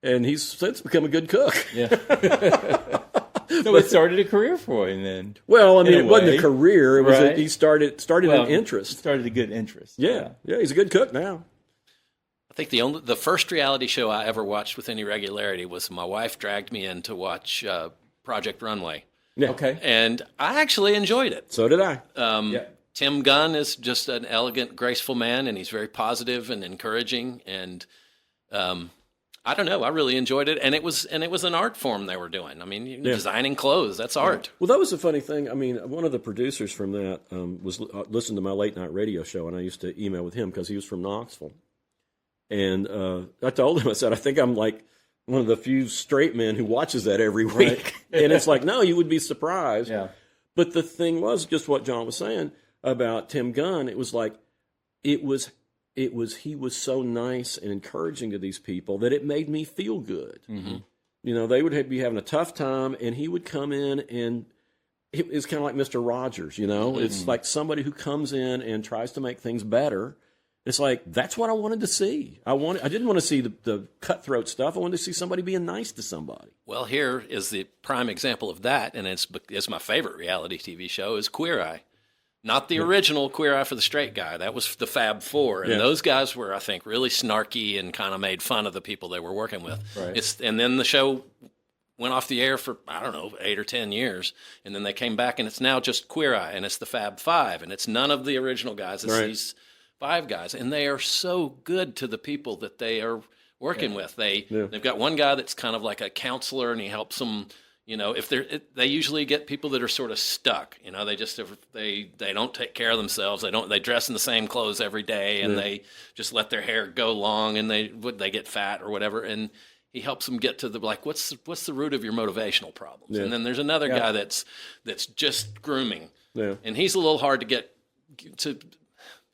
and he's since become a good cook. Yeah. So it started a career for him then. Well, I mean, it wasn't a career. It was he started an interest. Started a good interest. Yeah, he's a good cook now. I think the first reality show I ever watched with any regularity was my wife dragged me in to watch Project Runway. Yeah. Okay. And I actually enjoyed it. So did I. Tim Gunn is just an elegant, graceful man, and he's very positive and encouraging. And I don't know, I really enjoyed it, and it was an art form they were doing. I mean, designing clothes, that's art. Well, that was the funny thing. I mean, one of the producers from that was listening to my late night radio show, and I used to email with him because he was from Knoxville. And I told him, I said, I think I'm like one of the few straight men who watches that every week. Right. And it's like, no, you would be surprised. Yeah. But the thing was, just what John was saying about Tim Gunn, it was like, he was so nice and encouraging to these people that it made me feel good. Mm-hmm. They would be having a tough time, and he would come in, and it's kind of like Mr. Rogers, Mm-hmm. It's like somebody who comes in and tries to make things better. It's like, that's what I wanted to see. I didn't want to see the cutthroat stuff. I wanted to see somebody being nice to somebody. Well, here is the prime example of that, and it's my favorite reality TV show, is Queer Eye. Not the original Queer Eye for the Straight Guy. That was the Fab Four. And those guys were, I think, really snarky and kind of made fun of the people they were working with. Right. And then the show went off the air for, 8 or 10 years. And then they came back, and it's now just Queer Eye, and it's the Fab Five. And it's none of the original guys. It's these 5 guys. And they are so good to the people that they are working with. They've got one guy that's kind of like a counselor, and he helps them. If they usually get people that are sort of stuck. They just they don't take care of themselves. They dress in the same clothes every day, and they just let their hair go long, and they get fat or whatever. And he helps them get to what's the root of your motivational problems. Yeah. And then there's another guy that's just grooming, and he's a little hard to get to.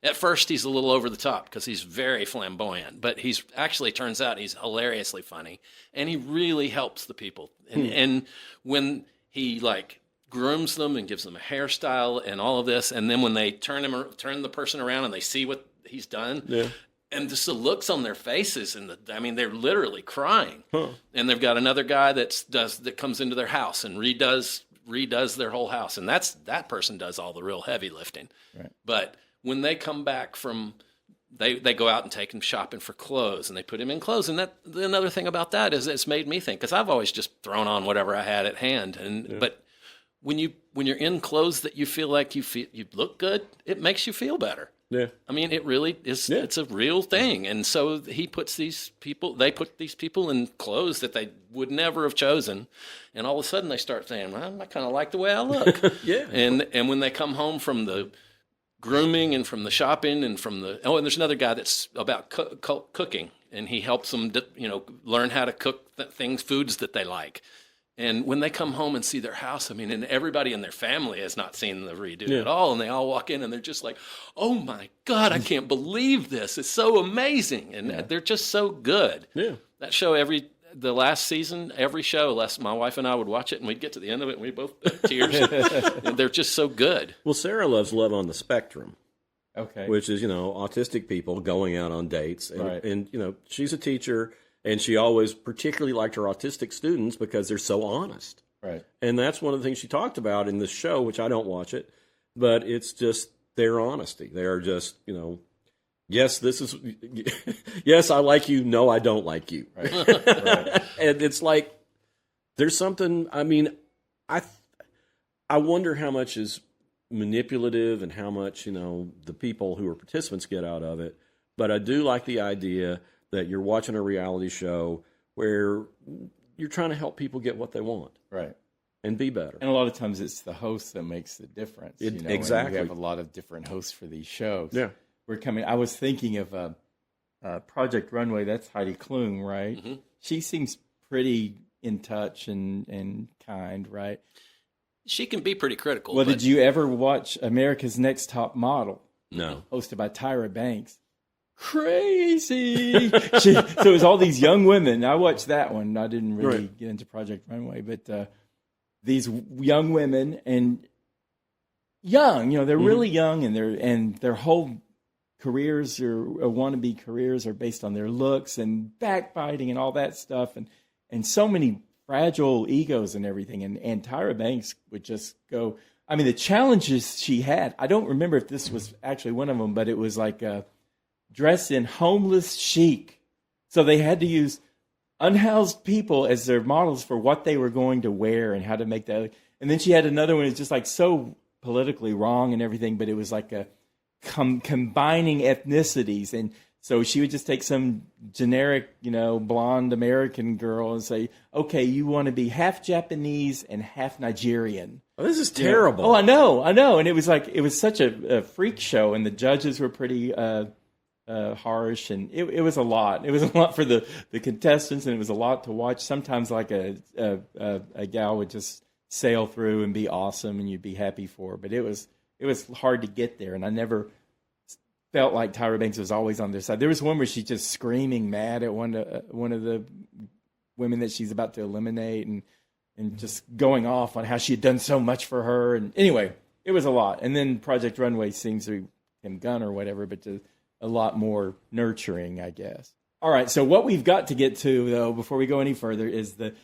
At first, he's a little over the top because he's very flamboyant, but he's actually turns out he's hilariously funny, and he really helps the people. And when he grooms them and gives them a hairstyle and all of this, and then when they turn the person around and they see what he's done, and just the looks on their faces, and they're literally crying. And they've got another guy that comes into their house and redoes their whole house, and that person does all the real heavy lifting. Right. But when they come back from, they go out and take him shopping for clothes, and they put him in clothes. And another thing about that is it's made me think, because I've always just thrown on whatever I had at hand. But when you're in clothes that you feel like you look good, it makes you feel better. Yeah. It really is. Yeah. It's a real thing. And so they put these people in clothes that they would never have chosen. And all of a sudden they start saying, well, I kind of like the way I look. Yeah. And when they come home from the grooming and from the shopping and and there's another guy that's about cooking, and he helps them, learn how to cook foods that they like. And when they come home and see their house, I mean, and everybody in their family has not seen the redo at all, and they all walk in and they're just like, "Oh my God, I can't believe this! It's so amazing!" And they're just so good. Yeah, that show the last season, every show, my wife and I would watch it, and we'd get to the end of it, and we both tears. And they're just so good. Well, Sarah loves Love on the Spectrum. Okay. Which is, autistic people going out on dates. And, right. and she's a teacher, and she always particularly liked her autistic students because they're so honest. Right. And that's one of the things she talked about in this show, which I don't watch it, but it's just their honesty. They're just, yes, yes, I like you. No, I don't like you. Right. Right. And it's like, there's something, I mean, I wonder how much is manipulative and how much, the people who are participants get out of it. But I do like the idea that you're watching a reality show where you're trying to help people get what they want. Right. And be better. And a lot of times it's the host that makes the difference. Exactly. And we have a lot of different hosts for these shows. Yeah. I was thinking of Project Runway. That's Heidi Klum, right? Mm-hmm. She seems pretty in touch and kind, right? She can be pretty critical. Well, did you ever watch America's Next Top Model? No. Hosted by Tyra Banks. Crazy. So it was all these young women. I watched that one. I didn't really get into Project Runway, but these young women and young, they're really young, and their whole careers or wannabe careers are based on their looks and backbiting and all that stuff, and so many fragile egos and everything. And Tyra Banks would just go. I mean, the challenges she had. I don't remember if this was actually one of them, but it was like dressed in homeless chic. So they had to use unhoused people as their models for what they were going to wear and how to make that. And then she had another one that's just like so politically wrong and everything, but it was like a combining ethnicities. And so she would just take some generic, blonde American girl and say, okay, you want to be half Japanese and half Nigerian. Oh, this is terrible. Oh, I know. And it was such a freak show, and the judges were pretty harsh, and it was a lot. It was a lot for the contestants, and it was a lot to watch. Sometimes like a gal would just sail through and be awesome, and you'd be happy for her. But it was hard to get there, and I never felt like Tyra Banks was always on their side. There was one where she's just screaming mad at one of the women that she's about to eliminate, and just going off on how she had done so much for her. And anyway, it was a lot. And then Project Runway seems to be Tim Gunn or whatever, but a lot more nurturing, I guess. All right, so what we've got to get to, though, before we go any further, is the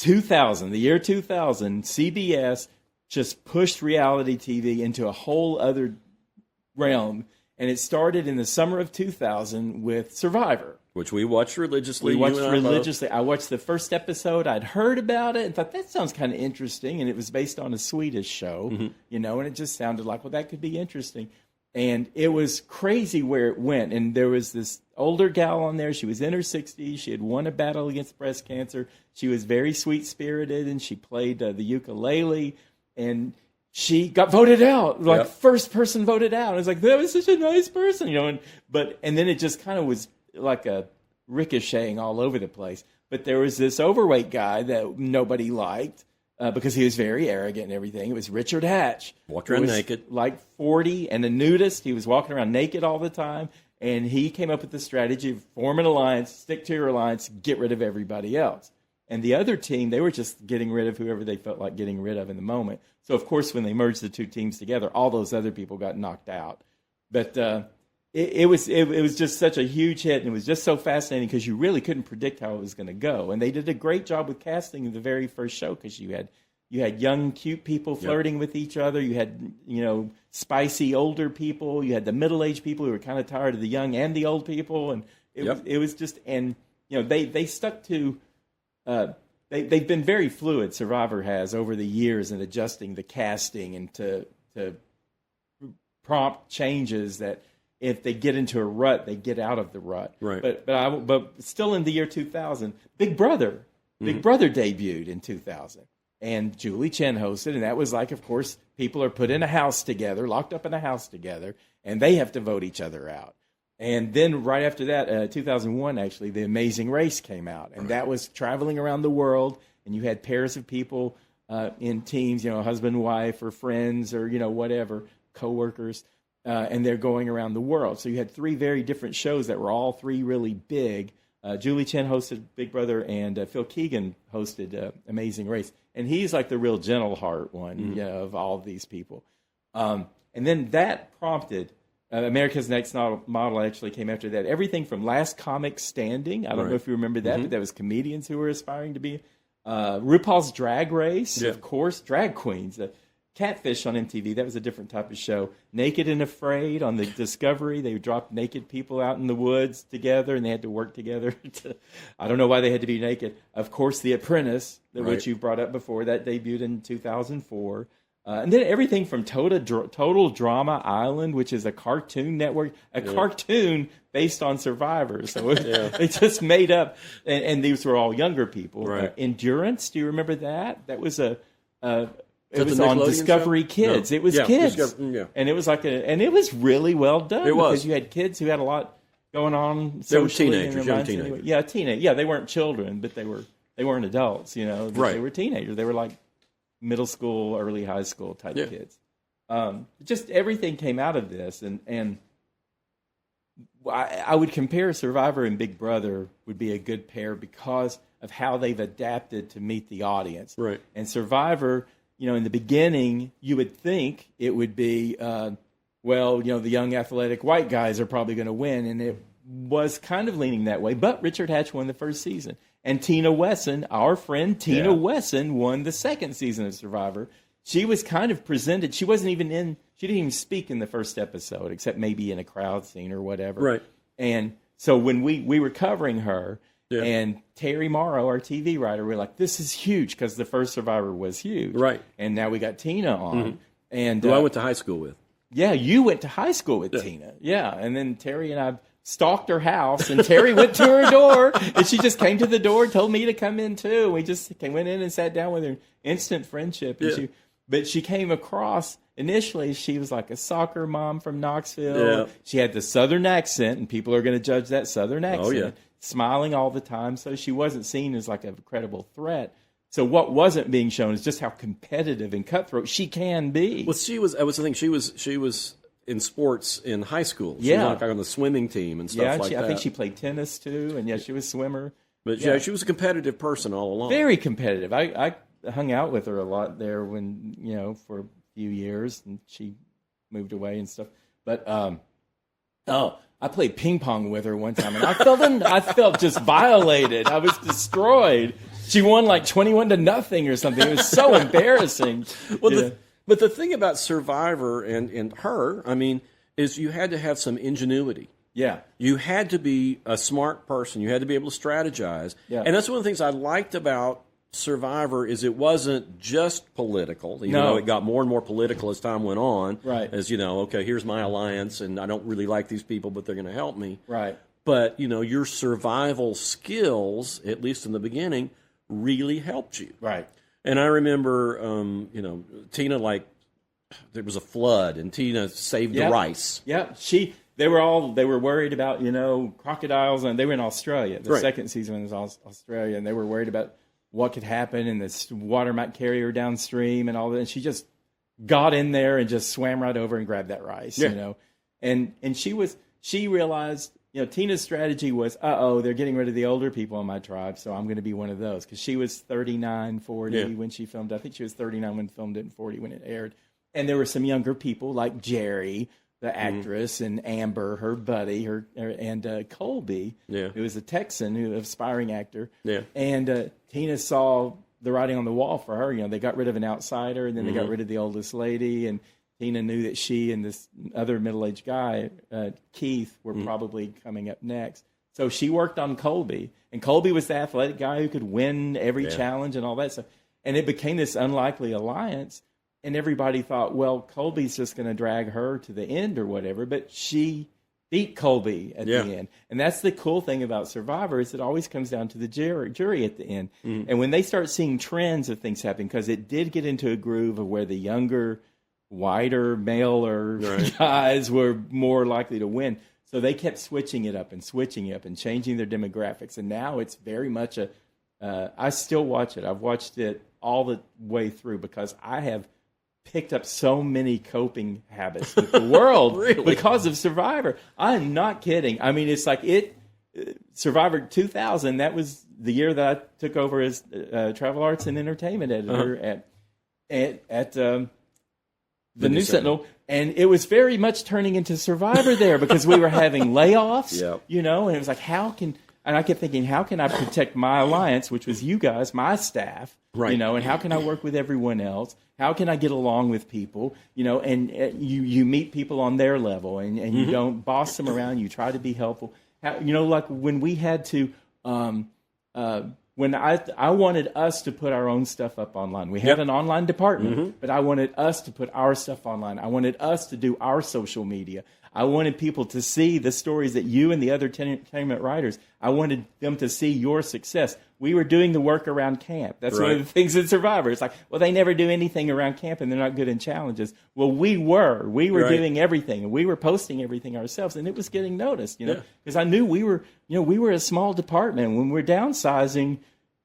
year 2000, CBS just pushed reality TV into a whole other realm. And it started in the summer of 2000 with Survivor. Which we watched religiously. I watched the first episode. I'd heard about it and thought, that sounds kind of interesting. And it was based on a Swedish show, and it just sounded like, well, that could be interesting. And it was crazy where it went. And there was this older gal on there. She was in her 60s. She had won a battle against breast cancer. She was very sweet-spirited, and she played the ukulele. And she got voted out, first person voted out. I was like, that was such a nice person, and then it just kind of was like a ricocheting all over the place. But there was this overweight guy that nobody liked because he was very arrogant and everything. It was Richard Hatch. Walked around naked. Like 40 and a nudist. He was walking around naked all the time. And he came up with the strategy of form an alliance, stick to your alliance, get rid of everybody else. And the other team, they were just getting rid of whoever they felt like getting rid of in the moment. So, of course, when they merged the two teams together, all those other people got knocked out. But it was just such a huge hit, and it was just so fascinating because you really couldn't predict how it was going to go. And they did a great job with casting in the very first show because you had young, cute people flirting with each other. You had, spicy older people. You had the middle-aged people who were kind of tired of the young and the old people. And it was just, and, they stuck to... They've been very fluid, Survivor has, over the years in adjusting the casting and to prompt changes that if they get into a rut, they get out of the rut. Right. But still in the year 2000, Big Brother debuted in 2000. And Julie Chen hosted, and that was like, of course, people are put in a house together, locked up in a house together, and they have to vote each other out. And then right after that, 2001, actually, The Amazing Race came out. And that was traveling around the world. And you had pairs of people in teams, husband, wife, or friends, or, whatever, coworkers. And they're going around the world. So you had 3 very different shows that were all 3 really big. Julie Chen hosted Big Brother, and Phil Keegan hosted Amazing Race. And he's like the real gentle heart one of all of these people. And then that prompted America's Next Model actually came after that. Everything from Last Comic Standing. I don't know if you remember that, but that was comedians who were aspiring to be. RuPaul's Drag Race, of course. Drag queens. Catfish on MTV, that was a different type of show. Naked and Afraid on the Discovery. They dropped naked people out in the woods together, and they had to work together. I don't know why they had to be naked. Of course, The Apprentice, which you brought up before, that debuted in 2004. And then everything from Total Drama Island, which is a cartoon network, cartoon based on Survivor. So they just made up, and these were all younger people. Right. Endurance, do you remember that? That was it was on Discovery show? Kids. No. It was kids, and it was and it was really well done. It was, because you had kids who had a lot going on. They were teenagers, young teenagers. Anyway. Yeah, they weren't children, but they weren't adults. They were teenagers. They were like middle school, early high school type kids. Just everything came out of this, and I would compare Survivor and Big Brother would be a good pair because of how they've adapted to meet the audience. Right. And Survivor, in the beginning, you would think it would be, the young athletic white guys are probably going to win, and it was kind of leaning that way. But Richard Hatch won the first season. And Tina Wesson, our friend Tina Wesson, won the second season of Survivor. She was kind of presented. She didn't even speak in the first episode, except maybe in a crowd scene or whatever. Right. And so when we were covering her, and Terry Morrow, our TV writer, we were like, this is huge because the first Survivor was huge. Right. And now we got Tina on. And who I went to high school with. Yeah, you went to high school with Tina. Yeah, and then Terry and I stalked her house, and Terry went to her door, and she just came to the door and told me to come in too. We just went in and sat down with her, instant friendship. And but she came across, initially, she was like a soccer mom from Knoxville. Yeah. She had the Southern accent, and people are going to judge that Southern accent. Oh, yeah. Smiling all the time, so she wasn't seen as like a credible threat. So what wasn't being shown is just how competitive and cutthroat she can be. Well, she was in sports in high school. She was like on the swimming team and stuff like that. I think she played tennis too, and she was a swimmer. But she was a competitive person all along. Very competitive. I hung out with her a lot there when, for a few years, and she moved away and stuff. But I played ping pong with her one time, and I felt just violated. I was destroyed. She won like 21-0 or something. It was so embarrassing. Well, but the thing about Survivor and her, is you had to have some ingenuity. Yeah. You had to be a smart person. You had to be able to strategize. Yeah. And that's one of the things I liked about Survivor is it wasn't just political, even though it got more and more political as time went on. Right. As, okay, here's my alliance, and I don't really like these people, but they're going to help me. Right. But, your survival skills, at least in the beginning, really helped you. Right. And I remember, Tina, there was a flood, and Tina saved the rice. Yeah. They were worried about, crocodiles, and they were in Australia. The second season was Australia, and they were worried about what could happen, and this water might carry her downstream and all that. And she just got in there and just swam right over and grabbed that rice, And she realized, Tina's strategy was, they're getting rid of the older people in my tribe, so I'm going to be one of those. Because she was 39, 40 when she filmed. I think she was 39 when filmed it and 40 when it aired. And there were some younger people like Jerry, the actress, and Amber, her buddy, and Colby, who was a Texan, an aspiring actor. Yeah. And Tina saw the writing on the wall for her. They got rid of an outsider, and then they got rid of the oldest lady, and Tina knew that she and this other middle-aged guy, Keith, were probably coming up next. So she worked on Colby, and Colby was the athletic guy who could win every challenge and all that stuff. And it became this unlikely alliance. And everybody thought, well, Colby's just going to drag her to the end or whatever. But she beat Colby at the end. And that's the cool thing about Survivor is it always comes down to the jury at the end. And when they start seeing trends of things happening, because it did get into a groove of where the younger, whiter, maler guys were more likely to win. So they kept switching it up and changing their demographics. And now it's very much I still watch it. I've watched it all the way through because I have picked up so many coping habits with the world because of Survivor. I'm not kidding. I mean, it's like Survivor 2000, that was the year that I took over as travel arts and entertainment editor at the News Sentinel. And it was very much turning into Survivor there because we were having layoffs, and it was like, and I kept thinking, how can I protect my alliance, which was you guys, my staff, and how can I work with everyone else? How can I get along with people, and you meet people on their level and you don't boss them around. You try to be helpful. Like when we had to, when I wanted us to put our own stuff up online. We had an online department, but I wanted us to put our stuff online. I wanted us to do our social media. I wanted people to see the stories that you and the other entertainment writers, I wanted them to see your success. We were doing the work around camp. That's one of the things in Survivor. It's like, well, they never do anything around camp and they're not good in challenges. Well, we were doing everything and we were posting everything ourselves and it was getting noticed, because I knew we were a small department. When we're downsizing,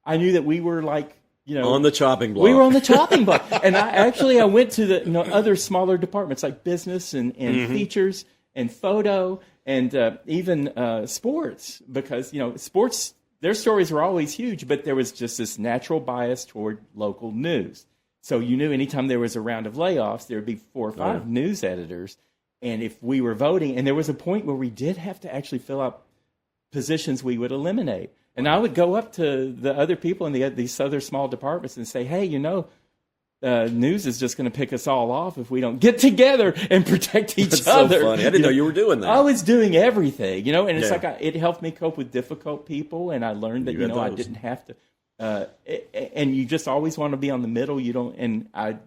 I knew that we were like, on the chopping block. We were on the chopping block. And I went to the, other smaller departments like business and features and photo and even sports, because, sports, their stories were always huge, but there was just this natural bias toward local news. So you knew anytime there was a round of layoffs, there would be 4 or 5 news editors. And if we were voting, and there was a point where we did have to actually fill out positions we would eliminate. And I would go up to the other people in these other small departments and say, hey, news is just going to pick us all off if we don't get together and protect each other. So funny. I didn't know you were doing that. I was doing everything, and it's like it helped me cope with difficult people, and I learned that I didn't have to. And you just always want to be on the middle. You don't, and I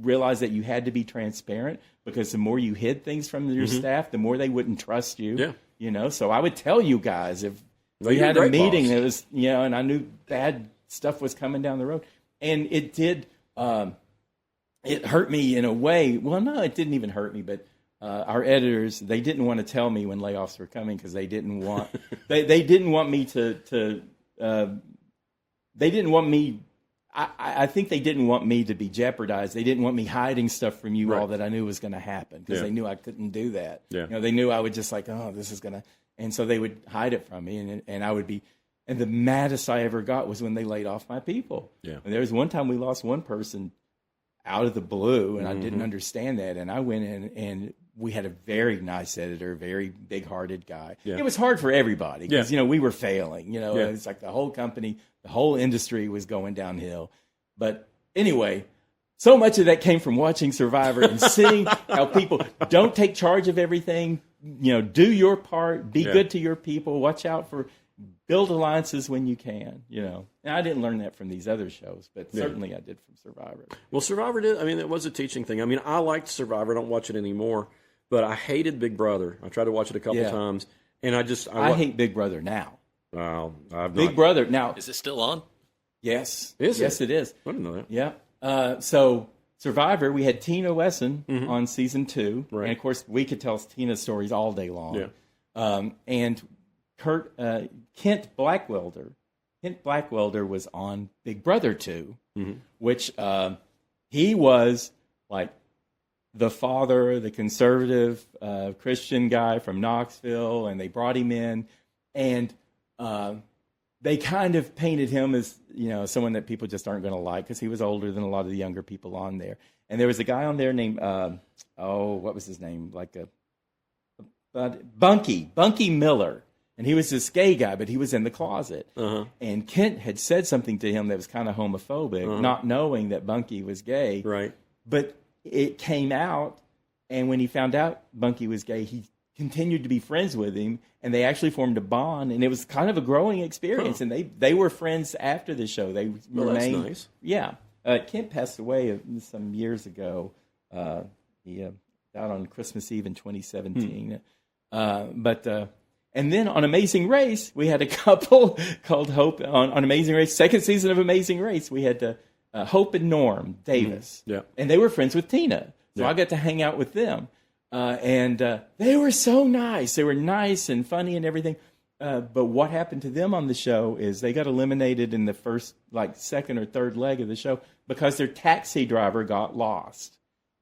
realized that you had to be transparent because the more you hid things from your staff, the more they wouldn't trust you. Yeah. So I would tell you guys if we had a meeting that was, and I knew bad stuff was coming down the road, and it did. It hurt me in a way. Well, no, it didn't even hurt me, but our editors, they didn't want to tell me when layoffs were coming because they didn't want they didn't want me to they didn't want me. I think they didn't want me to be jeopardized. They didn't want me hiding stuff from you all that I knew was going to happen because they knew I couldn't do that. Yeah. They knew I would just like, oh, this is going to, and so they would hide it from me, and I would be. And the maddest I ever got was when they laid off my people. Yeah. And there was one time we lost one person out of the blue, and I didn't understand that. And I went in, and we had a very nice editor, very big-hearted guy. Yeah. It was hard for everybody because, we were failing. It's like the whole company, the whole industry was going downhill. But anyway, so much of that came from watching Survivor and seeing how people don't take charge of everything. Do your part, be good to your people, watch out for... Build alliances when you can, And I didn't learn that from these other shows, but certainly I did from Survivor. Well, Survivor did. I mean, it was a teaching thing. I mean, I liked Survivor. I don't watch it anymore, but I hated Big Brother. I tried to watch it a couple times, and I hate Big Brother now. Well, Big Brother now. Is it still on? Yes. Yes, it is. I didn't know that. Yeah. So Survivor, we had Tina Wesson on season 2, and of course we could tell Tina's stories all day long. Yeah. And Kent Blackwelder was on Big Brother 2, which he was like the father, the conservative Christian guy from Knoxville, and they brought him in, and they kind of painted him as someone that people just aren't going to like because he was older than a lot of the younger people on there. And there was a guy on there named what was his name? Bunky Miller. And he was this gay guy, but he was in the closet. And Kent had said something to him that was kind of homophobic, not knowing that Bunky was gay. Right. But it came out, and when he found out Bunky was gay, he continued to be friends with him, and they actually formed a bond, and it was kind of a growing experience. And they were friends after the show. They remained. That's nice. Yeah. Kent passed away some years ago. He died on Christmas Eve in 2017. And then on Amazing Race, we had a couple called Hope. On Amazing Race, second season of Amazing Race, we had Hope and Norm Davis. Yeah. And they were friends with Tina. So I got to hang out with them. and they were so nice. They were nice and funny and everything. But what happened to them on the show is they got eliminated in the first, like, second or third leg of the show because their taxi driver got lost.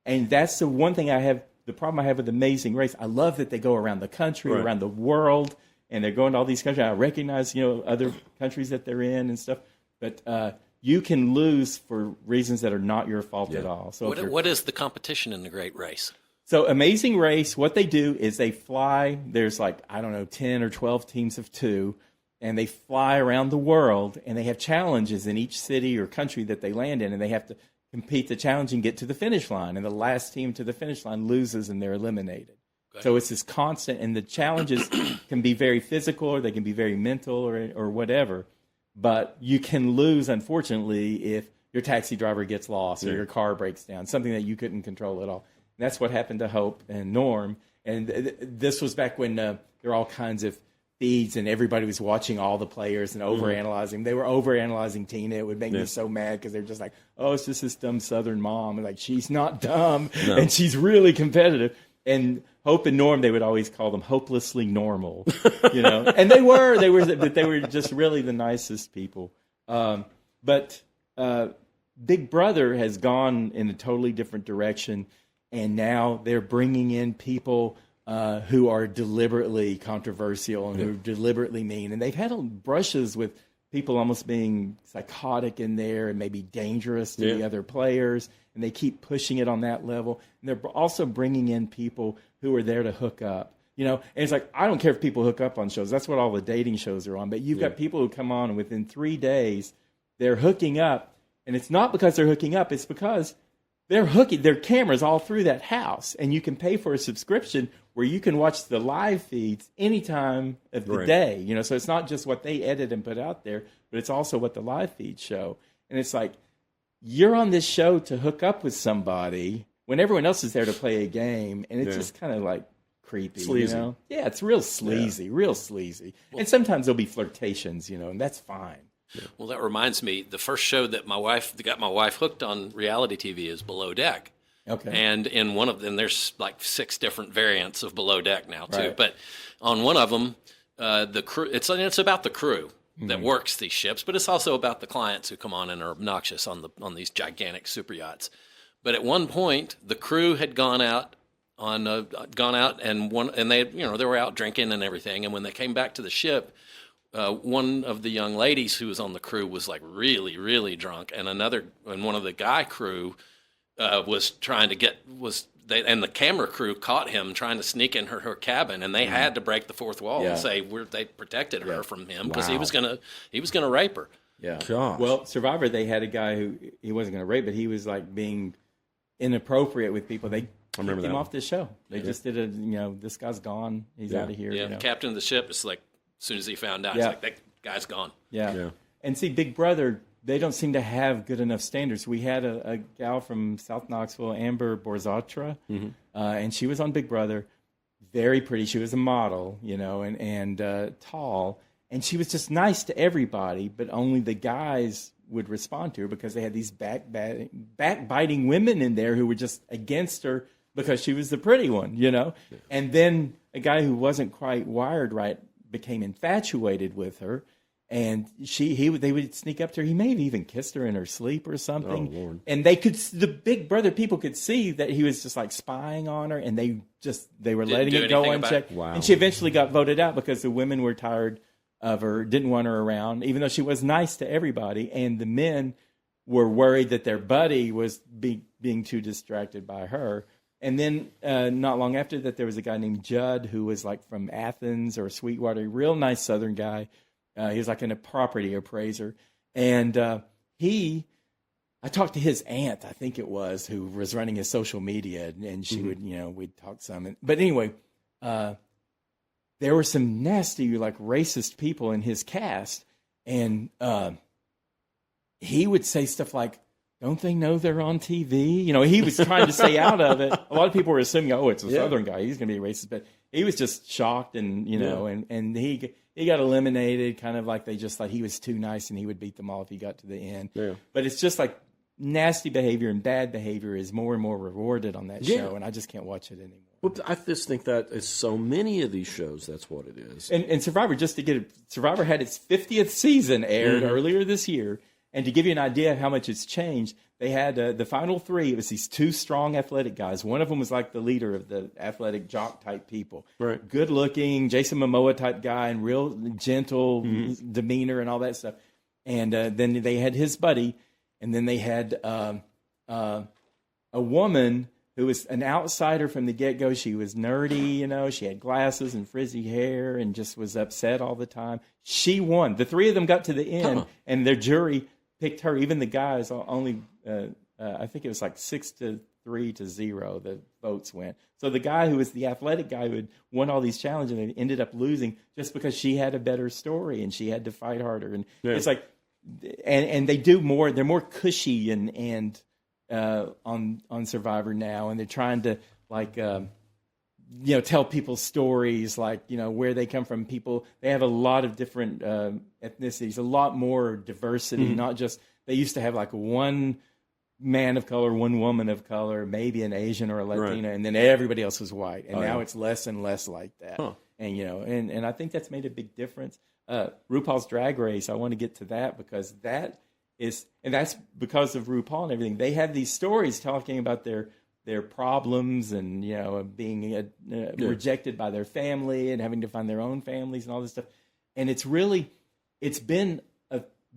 And that's the one thing the problem I have with Amazing Race. I love that they go around the country, around the world, and they're going to all these countries. I recognize, other countries that they're in and stuff. But you can lose for reasons that are not your fault at all. So what is the competition in the Great Race? So Amazing Race, what they do is they fly. There's 10 or 12 teams of 2, and they fly around the world, and they have challenges in each city or country that they land in, and they have to compete the challenge and get to the finish line. And the last team to the finish line loses, and they're eliminated. Okay. So it's this constant, and the challenges can be very physical, or they can be very mental, or whatever. But you can lose, unfortunately, if your taxi driver gets lost or your car breaks down, something that you couldn't control at all. And that's what happened to Hope and Norm. And this was back when there were all kinds of feeds and everybody was watching all the players and overanalyzing. They were overanalyzing Tina. It would make me so mad because they're just like, oh, it's just this dumb Southern mom. And she's not dumb and she's really competitive. And Hope and Norm, they would always call them hopelessly normal, And they were just really the nicest people. But Big Brother has gone in a totally different direction. And now they're bringing in people who are deliberately controversial and who are deliberately mean. And they've had brushes with people almost being psychotic in there and maybe dangerous to the other players. And they keep pushing it on that level. And they're also bringing in people who are there to hook up. And it's I don't care if people hook up on shows. That's what all the dating shows are on. But you've got people who come on and within 3 days, they're hooking up. And it's not because they're hooking up. It's because they're hooking their cameras all through that house, and you can pay for a subscription where you can watch the live feeds any time of the day. So it's not just what they edit and put out there, but it's also what the live feeds show. And it's you're on this show to hook up with somebody when everyone else is there to play a game, and it's just kind of creepy. Sleazy. Yeah, it's real sleazy, real sleazy. And sometimes there'll be flirtations, and that's fine. Yeah. Well, that reminds me, the first show that got my wife hooked on reality TV is Below Deck. Okay. And in one of them, there's 6 different variants of Below Deck now too. Right. But on one of them, the crew, it's about the crew that works these ships, but it's also about the clients who come on and are obnoxious on these gigantic super yachts. But at one point, the crew had gone out and they they were out drinking and everything. And when they came back to the ship, one of the young ladies who was on the crew was really, really drunk, and one of the guy crew was trying to and the camera crew caught him trying to sneak in her cabin, and they had to break the fourth wall and say they protected her from him because he was gonna rape her. Yeah. Gosh. Well, Survivor, they had a guy who he wasn't gonna rape, but he was being inappropriate with people. They kicked him off the show. They just did this guy's gone. He's out of here. Yeah. The captain of the ship is as soon as he found out, it's that guy's gone. Yeah. And see, Big Brother, they don't seem to have good enough standards. We had a gal from South Knoxville, Amber Borzatra, and she was on Big Brother. Very pretty. She was a model, and tall. And she was just nice to everybody, but only the guys would respond to her because they had these backbiting women in there who were just against her because she was the pretty one, And then a guy who wasn't quite wired right became infatuated with her, and they would sneak up to her. He may have even kissed her in her sleep or something. Oh, Lord. And the Big Brother people could see that he was just spying on her, and they were letting it go unchecked. Wow. And she eventually got voted out because the women were tired of her, didn't want her around, even though she was nice to everybody. And the men were worried that their buddy was being too distracted by her. And then not long after that, there was a guy named Judd who was from Athens or Sweetwater, real nice Southern guy. He was a property appraiser. And I talked to his aunt, I think it was, who was running his social media. And she would, we'd talk some. But anyway, there were some nasty, racist people in his cast. And he would say stuff like, don't they know they're on TV? He was trying to stay out of it. A lot of people were assuming, it's a Southern guy. He's going to be a racist. But he was just shocked and, and he got eliminated kind of they just thought he was too nice and he would beat them all if he got to the end. Yeah. But it's just nasty behavior and bad behavior is more and more rewarded on that show. And I just can't watch it anymore. Well, I just think that is so many of these shows. That's what it is. And Survivor, just to get it, Survivor had its 50th season aired earlier this year. And to give you an idea of how much it's changed, they had the final three. It was these two strong athletic guys. One of them was like the leader of the athletic jock type people. Right. Good looking, Jason Momoa type guy, and real gentle demeanor and all that stuff. And then they had his buddy. And then they had a woman who was an outsider from the get-go. She was nerdy, you know. She had glasses and frizzy hair and just was upset all the time. She won. The three of them got to the end, and their jury picked her. Even the guys, only I think it was like 6-3-0 the votes went. So the guy who was the athletic guy who had won all these challenges and ended up losing just because she had a better story and she had to fight harder. And it's like, and they do more. They're more cushy and on Survivor now, and they're trying to like tell people stories, like where they come from. People, they have a lot of different ethnicities, a lot more diversity. Not just, they used to have like one man of color, one woman of color, maybe an Asian or a Latina, and then everybody else was white. And now it's less and less like that. And and I think that's made a big difference. RuPaul's Drag Race, I want to get to that because that is, and that's because of RuPaul and everything. They have these stories talking about their problems and being rejected by their family and having to find their own families and all this stuff. And it's been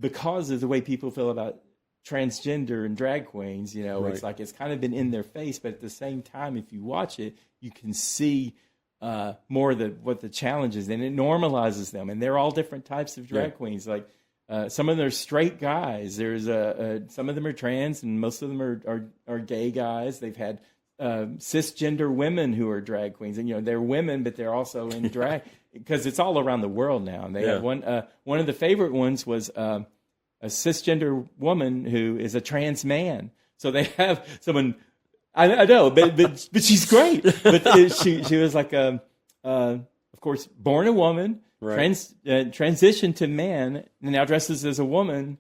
because of the way people feel about transgender and drag queens. It's like it's kind of been in their face, but at the same time, if you watch it, you can see more what the challenge is, and it normalizes them. And they're all different types of drag queens. Like some of them are straight guys. There's some of them are trans, and most of them are gay guys. They've had cisgender women who are drag queens, and they're women, but they're also in drag because it's all around the world now. And they have one of the favorite ones was a cisgender woman who is a trans man. So they have someone. I know, but she's great. But she was like of course, born a woman, transitioned to man, and now dresses as a woman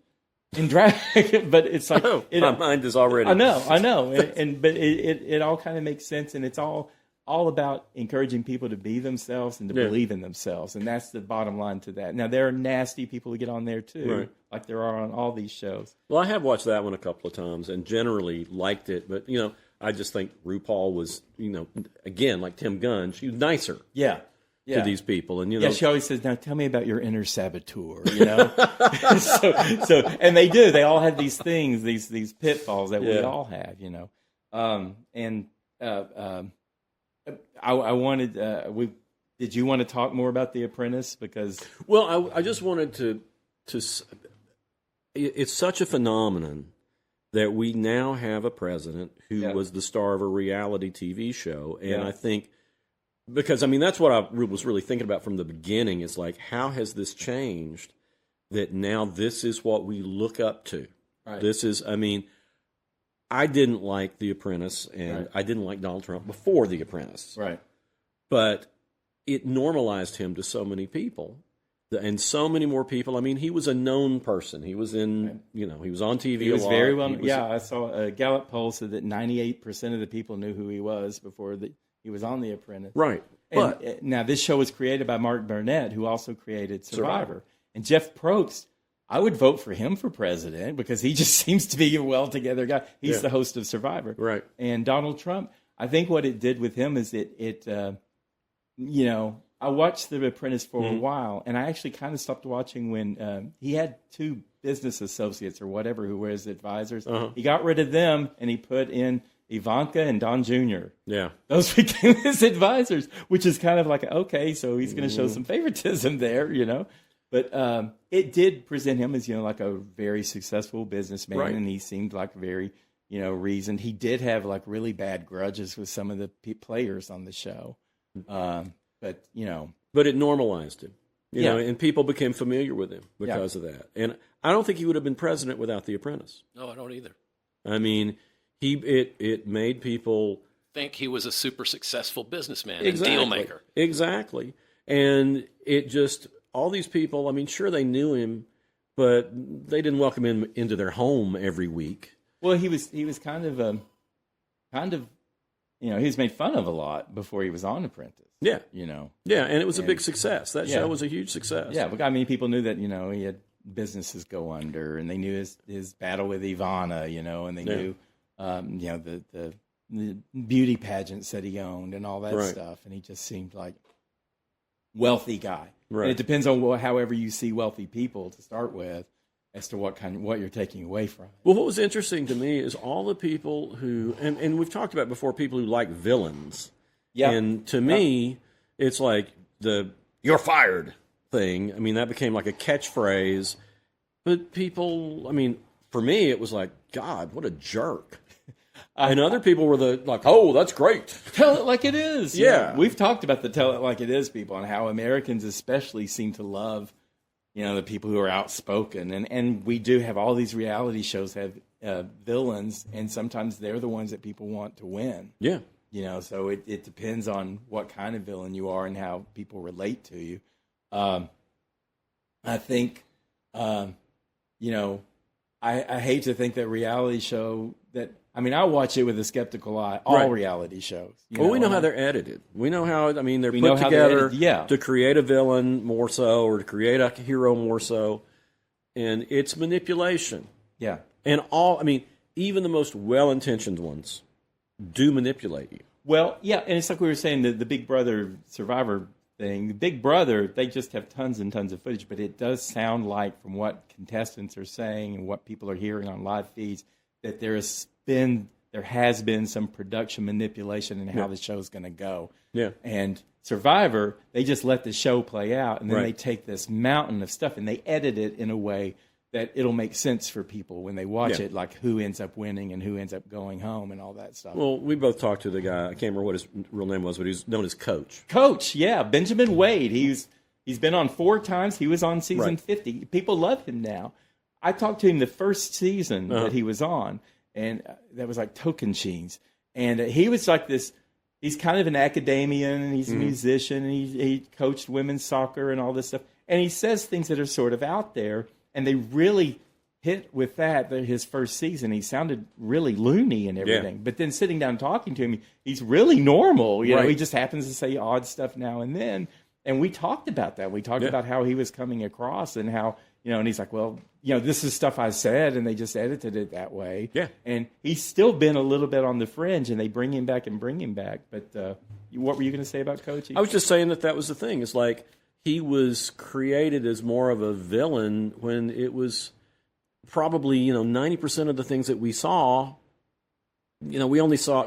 in drag. But it's like my mind is already. I know, but it all kind of makes sense, and it's all about encouraging people to be themselves and to believe in themselves, and that's the bottom line to that. Now there are nasty people who get on there too, like there are on all these shows. Well, I have watched that one a couple of times and generally liked it, but I just think RuPaul was, again, like Tim Gunn, she was nicer to these people. And she always says, now tell me about your inner saboteur, so and they do. They all have these things, these pitfalls that we all have, I wanted, did you want to talk more about The Apprentice? Because I just wanted to it's such a phenomenon that we now have a president who was the star of a reality TV show. And I think, because, that's what I was really thinking about from the beginning. It's like, how has this changed that now this is what we look up to? Right. This is, I didn't like The Apprentice, and I didn't like Donald Trump before The Apprentice. Right. But it normalized him to so many people. And so many more people. He was a known person. He was in, he was on TV. He was a lot. very well. I saw a Gallup poll said that 98% of the people knew who he was before he was on The Apprentice. Right. But now this show was created by Mark Burnett, who also created Survivor. And Jeff Probst, I would vote for him for president because he just seems to be a well together guy. He's the host of Survivor. Right. And Donald Trump, I think what it did with him is I watched The Apprentice for a while, and I actually kind of stopped watching when he had two business associates or whatever who were his advisors. He got rid of them, and he put in Ivanka and Don Jr. Yeah. Those became his advisors, which is kind of like, okay, so he's going to show some favoritism there, But it did present him as, like a very successful businessman, and he seemed like very, reasoned. He did have like really bad grudges with some of the players on the show. But it normalized him, and people became familiar with him because of that. And I don't think he would have been president without The Apprentice. No, I don't either. It made people think he was a super successful businessman and deal maker. Exactly. And it just, all these people, sure they knew him, but they didn't welcome him into their home every week. Well, he was kind of he was made fun of a lot before he was on Apprentice. Yeah. Yeah, and it was a big success. That show was a huge success. Yeah, but I mean, people knew that, he had businesses go under, and they knew his battle with Ivana, and they knew, the beauty pageants that he owned and all that stuff, and he just seemed like wealthy guy. Right. And it depends on however you see wealthy people to start with, as to what you're taking away from it. Well, what was interesting to me is all the people who, and we've talked about before, people who like villains. Yeah. And to me, it's like the "you're fired" thing. I mean, that became like a catchphrase. But people, I mean, for me, it was like, God, what a jerk. And other people were oh, that's great. Tell it like it is. Yeah. We've talked about the tell it like it is people, and how Americans especially seem to love, the people who are outspoken. And we do have all these reality shows have villains, and sometimes they're the ones that people want to win. Yeah. So it depends on what kind of villain you are and how people relate to you. I think, I hate to think that reality show that, I watch it with a skeptical eye, all reality shows. Well, we know how they're edited. We know how, they're put together to create a villain more so, or to create a hero more so. And it's manipulation. Yeah. And even the most well-intentioned ones do manipulate you. Well, yeah, and it's like we were saying, the Big Brother Survivor thing. The Big Brother, they just have tons and tons of footage, but it does sound like, from what contestants are saying and what people are hearing on live feeds, that there has been some production manipulation in how the show's going to go. Yeah. And Survivor, they just let the show play out, and then they take this mountain of stuff and they edit it in a way that it'll make sense for people when they watch it, like who ends up winning and who ends up going home and all that stuff. Well, we both talked to the guy. I can't remember what his real name was, but he's known as Coach. Coach, yeah. Benjamin Wade. He's been on 4 times. He was on season 50. People love him now. I talked to him the first season that he was on, and that was like Tocantins. And he was like this, he's kind of an academician, and he's a musician, and he coached women's soccer and all this stuff. And he says things that are sort of out there, and they really hit with that his first season. He sounded really loony and everything. Yeah. But then sitting down talking to him, he's really normal. He just happens to say odd stuff now and then. And we talked about that. We talked about how he was coming across, and how, and he's like, well, this is stuff I said, and they just edited it that way. Yeah. And he's still been a little bit on the fringe, and they bring him back. But what were you going to say about Coach? I was just saying that was the thing. It's like, he was created as more of a villain when it was probably, 90% of the things that we saw, we only saw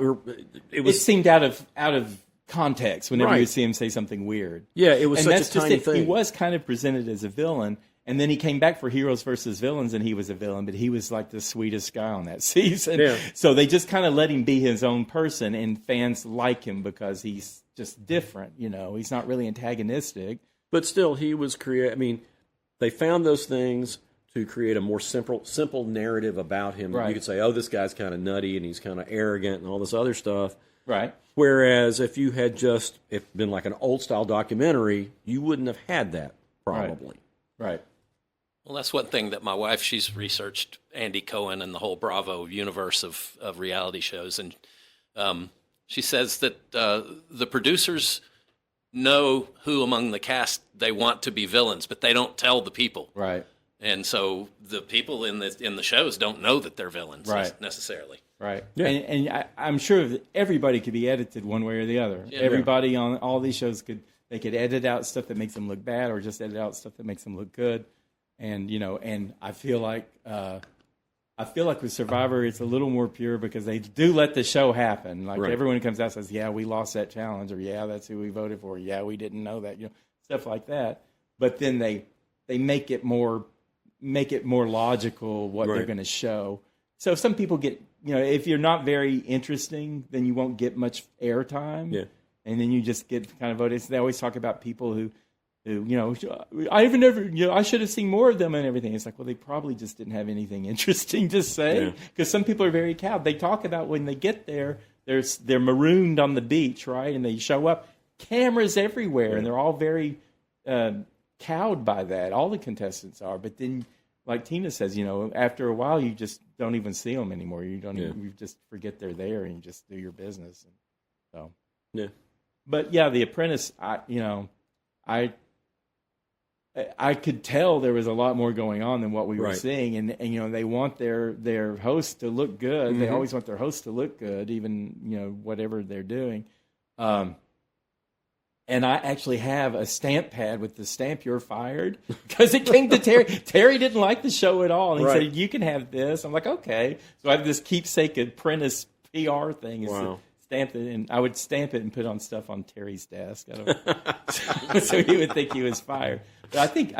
it seemed out of context whenever you see him say something weird. Yeah, it was such a tiny thing. He was kind of presented as a villain, and then he came back for Heroes versus Villains, and he was a villain, but he was like the sweetest guy on that season. Yeah. So they just kind of let him be his own person, and fans like him because he's just different. He's not really antagonistic. But still, he was they found those things to create a more simple narrative about him. Right. You could say, oh, this guy's kind of nutty and he's kind of arrogant and all this other stuff. Right. Whereas if you had been like an old-style documentary, you wouldn't have had that, probably. Right. Well, that's one thing that my wife, she's researched Andy Cohen and the whole Bravo universe of reality shows. And she says that the producers know who among the cast they want to be villains, but they don't tell the people. Right. And so the people in the shows don't know that they're villains necessarily. Right. Yeah. And I'm sure that everybody could be edited one way or the other. Yeah. Everybody on all these shows could edit out stuff that makes them look bad, or just edit out stuff that makes them look good. And and I feel like with Survivor, it's a little more pure because they do let the show happen. Like everyone comes out and says, yeah, we lost that challenge, or yeah, that's who we voted for. Yeah, we didn't know that, stuff like that. But then they make it more logical what they're going to show. So some people get, if you're not very interesting, then you won't get much airtime. Yeah. And then you just get kind of voted. They always talk about people who I should have seen more of them and everything. It's like, well, they probably just didn't have anything interesting to say, because some people are very cowed. They talk about when they get there, they're marooned on the beach, right? And they show up, cameras everywhere, and they're all very cowed by that. All the contestants are. But then, like Tina says, after a while, you just don't even see them anymore. You don't even, you just forget they're there, and you just do your business. So Yeah. But yeah, The Apprentice. I could tell there was a lot more going on than what we were seeing, and they want their hosts to look good. They always want their hosts to look good, even whatever they're doing. And I actually have a stamp pad with the stamp "You're fired" because it came to Terry. Terry didn't like the show at all, and he said, "You can have this." I'm like, "Okay." So I have this keepsake Apprentice PR thing. Wow. Stamped it, and I would stamp it and put on stuff on Terry's desk. So he would think he was fired. But I think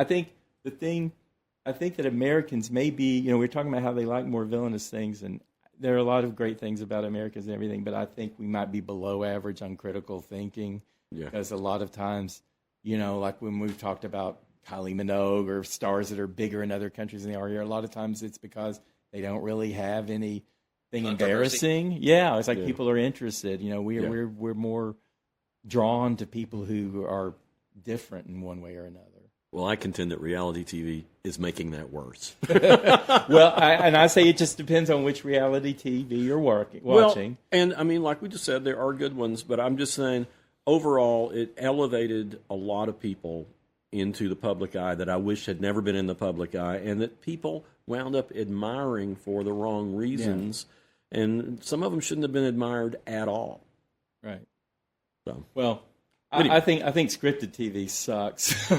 that Americans may be, we're talking about how they like more villainous things, and there are a lot of great things about Americans and everything, but I think we might be below average on critical thinking. Yeah. Because a lot of times, like when we've talked about Kylie Minogue or stars that are bigger in other countries than they are here, a lot of times it's because they don't really have anything embarrassing. Yeah, it's like people are interested. We're more drawn to people who are different in one way or another. Well, I contend that reality TV is making that worse. Well, I say it just depends on which reality TV you're watching. Well, and I mean, like we just said, there are good ones, but I'm just saying, overall, it elevated a lot of people into the public eye that I wish had never been in the public eye, and that people wound up admiring for the wrong reasons, and some of them shouldn't have been admired at all. Right. So, well, I think scripted TV sucks.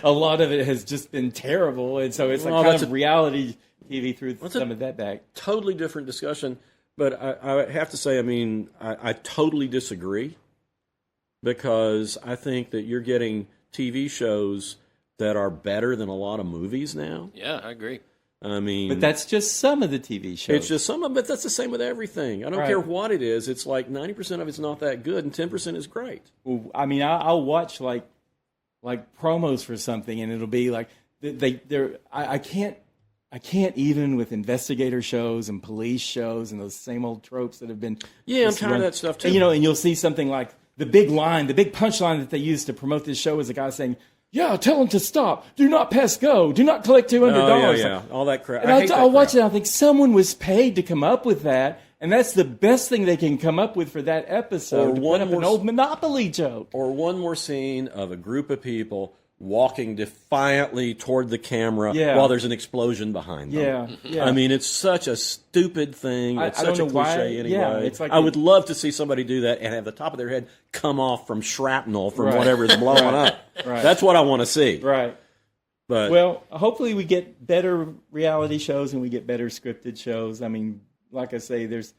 A lot of it has just been terrible, and so it's like kind of reality TV threw some of that back. Totally different discussion, but I have to say, I mean, I totally disagree, because I think that you're getting TV shows that are better than a lot of movies now. Yeah, I agree. I mean, but that's just some of the TV shows. It's just some of it, but that's the same with everything. I don't care what it is. It's like 90% of it's not that good, and 10% is great. Well, I mean, I'll watch like promos for something, and it'll be like I can't even with investigator shows and police shows and those same old tropes that have been. Yeah, I'm tired of that stuff too. And you'll see something like the big punchline that they use to promote this show is a guy saying, "Yeah, tell them to stop. Do not pass go. Do not collect $200." Oh, yeah. All that crap. And I'll watch it. I think someone was paid to come up with that, and that's the best thing they can come up with for that episode. Or one more, an old Monopoly joke. Or one more scene of a group of people walking defiantly toward the camera while there's an explosion behind them. Yeah. I mean, it's such a stupid thing. It's such a cliche anyway. Yeah, it's like I would love to see somebody do that and have the top of their head come off from shrapnel from whatever is blowing up. Right. That's what I want to see. Right. But well, hopefully we get better reality shows and we get better scripted shows. I mean, like I say, there's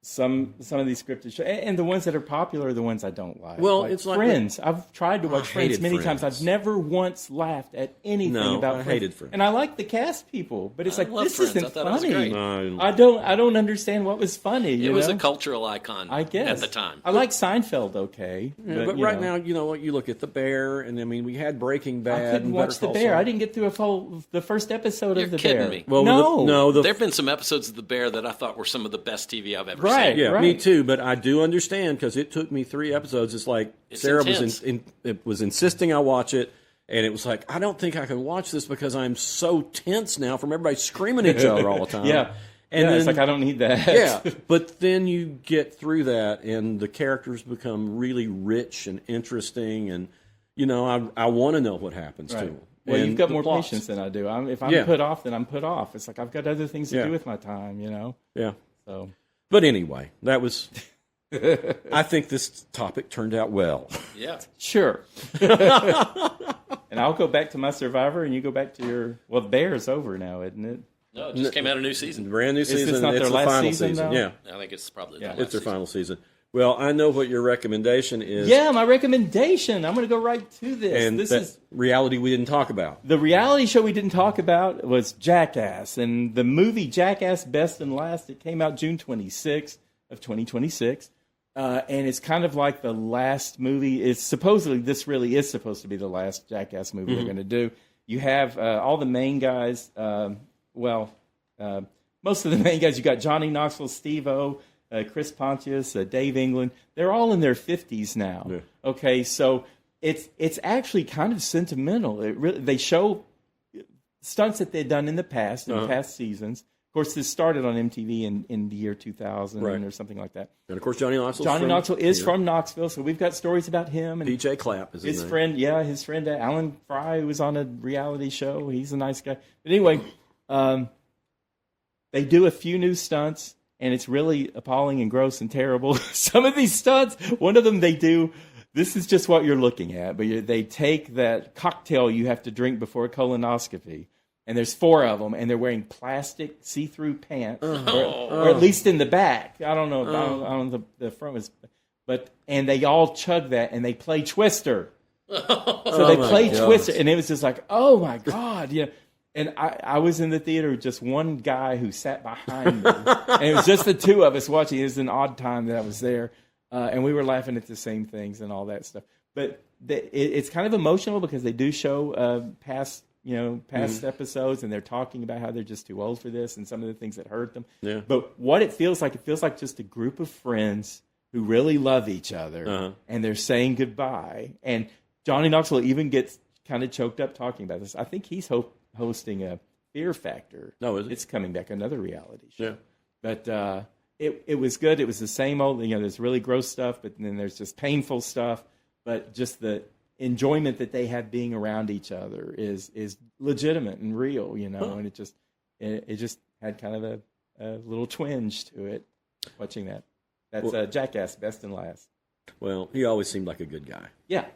some of these scripted shows, and the ones that are popular are the ones I don't like. Well, like it's like Friends. I've tried to watch Friends many Friends. times. I've never once laughed at anything about Friends. I hated Friends. And I like the cast people, but it's I like, love this Friends. isn't I thought it was funny. great. I don't understand what was funny. It was a cultural icon, I guess, at the time. I like Seinfeld, okay. But right now, you know what? You look at The Bear, and I mean, we had Breaking Bad. I couldn't watch The Bear. I didn't get through the first episode of The Bear. You're kidding me. Well, no. there have been some episodes of The Bear that I thought were some of the best TV I've ever Right. seen. Yeah, Right. me too. But I do understand, because it took me 3 episodes. It's like Sarah was insisting I watch it, and it was like, I don't think I can watch this because I'm so tense now from everybody screaming at each other all the time. Yeah. And then, it's like, I don't need that. Yeah, but then you get through that, and the characters become really rich and interesting, and I want to know what happens to them. Well, and you've got the more plots. patience than I do. If I'm put off, then I'm put off. It's like I've got other things to do with my time, Yeah. So, but anyway, that was. I think this topic turned out well. Yeah. Sure. And I'll go back to my Survivor, and you go back to your. Well, The Bear's over now, isn't it? No, it just came out a new season. Brand new season. It's not their the last final season, though? Yeah. I think it's probably the It's last their season. final season. Well, I know what your recommendation is. Yeah, my recommendation. I'm going to go right to this. And this is reality we didn't talk about. The reality show we didn't talk about was Jackass, and the movie Jackass Best and Last. It came out June 26th of 2026, and it's kind of like the last movie. It's supposedly this really is supposed to be the last Jackass movie they're going to do. You have all the main guys. Most of the main guys. You got Johnny Knoxville, Steve-O, Chris Pontius, Dave England. They're all in their 50s now. Yeah. Okay, so it's actually kind of sentimental. They show stunts that they've done in the past, in past seasons. Of course, this started on MTV in the year 2000 Right. or something like that. And of course, Johnny Knoxville. Johnny Knoxville is from Knoxville, so we've got stories about him. And PJ Clapp is his his name. friend Alan Fry, who was on a reality show. He's a nice guy. But anyway, they do a few new stunts, and it's really appalling and gross and terrible. Some of these stunts, one of them they do, this is just what you're looking at, but they take that cocktail you have to drink before a colonoscopy, and there's 4 of them, and they're wearing plastic see-through pants, or at least in the back. I don't know. I don't know the front was, and they all chug that, and they play Twister. So they play Twister, and it was just like, oh my God, yeah. And I was in the theater with just one guy who sat behind me, and it was just the 2 of us watching. It was an odd time that I was there, and we were laughing at the same things and all that stuff. But it's kind of emotional because they do show past episodes, and they're talking about how they're just too old for this and some of the things that hurt them. Yeah. But what it feels like just a group of friends who really love each other, and they're saying goodbye. And Johnny Knoxville even gets kind of choked up talking about this. I think he's hosting a Fear Factor. Oh, is it? It's coming back, another reality show. Yeah. But it was good. It was the same old, there's really gross stuff, but then there's just painful stuff. But just the enjoyment that they have being around each other is legitimate and real, and it just had kind of a little twinge to it watching that. That's Jackass, Best and Last. Well, he always seemed like a good guy. Yeah.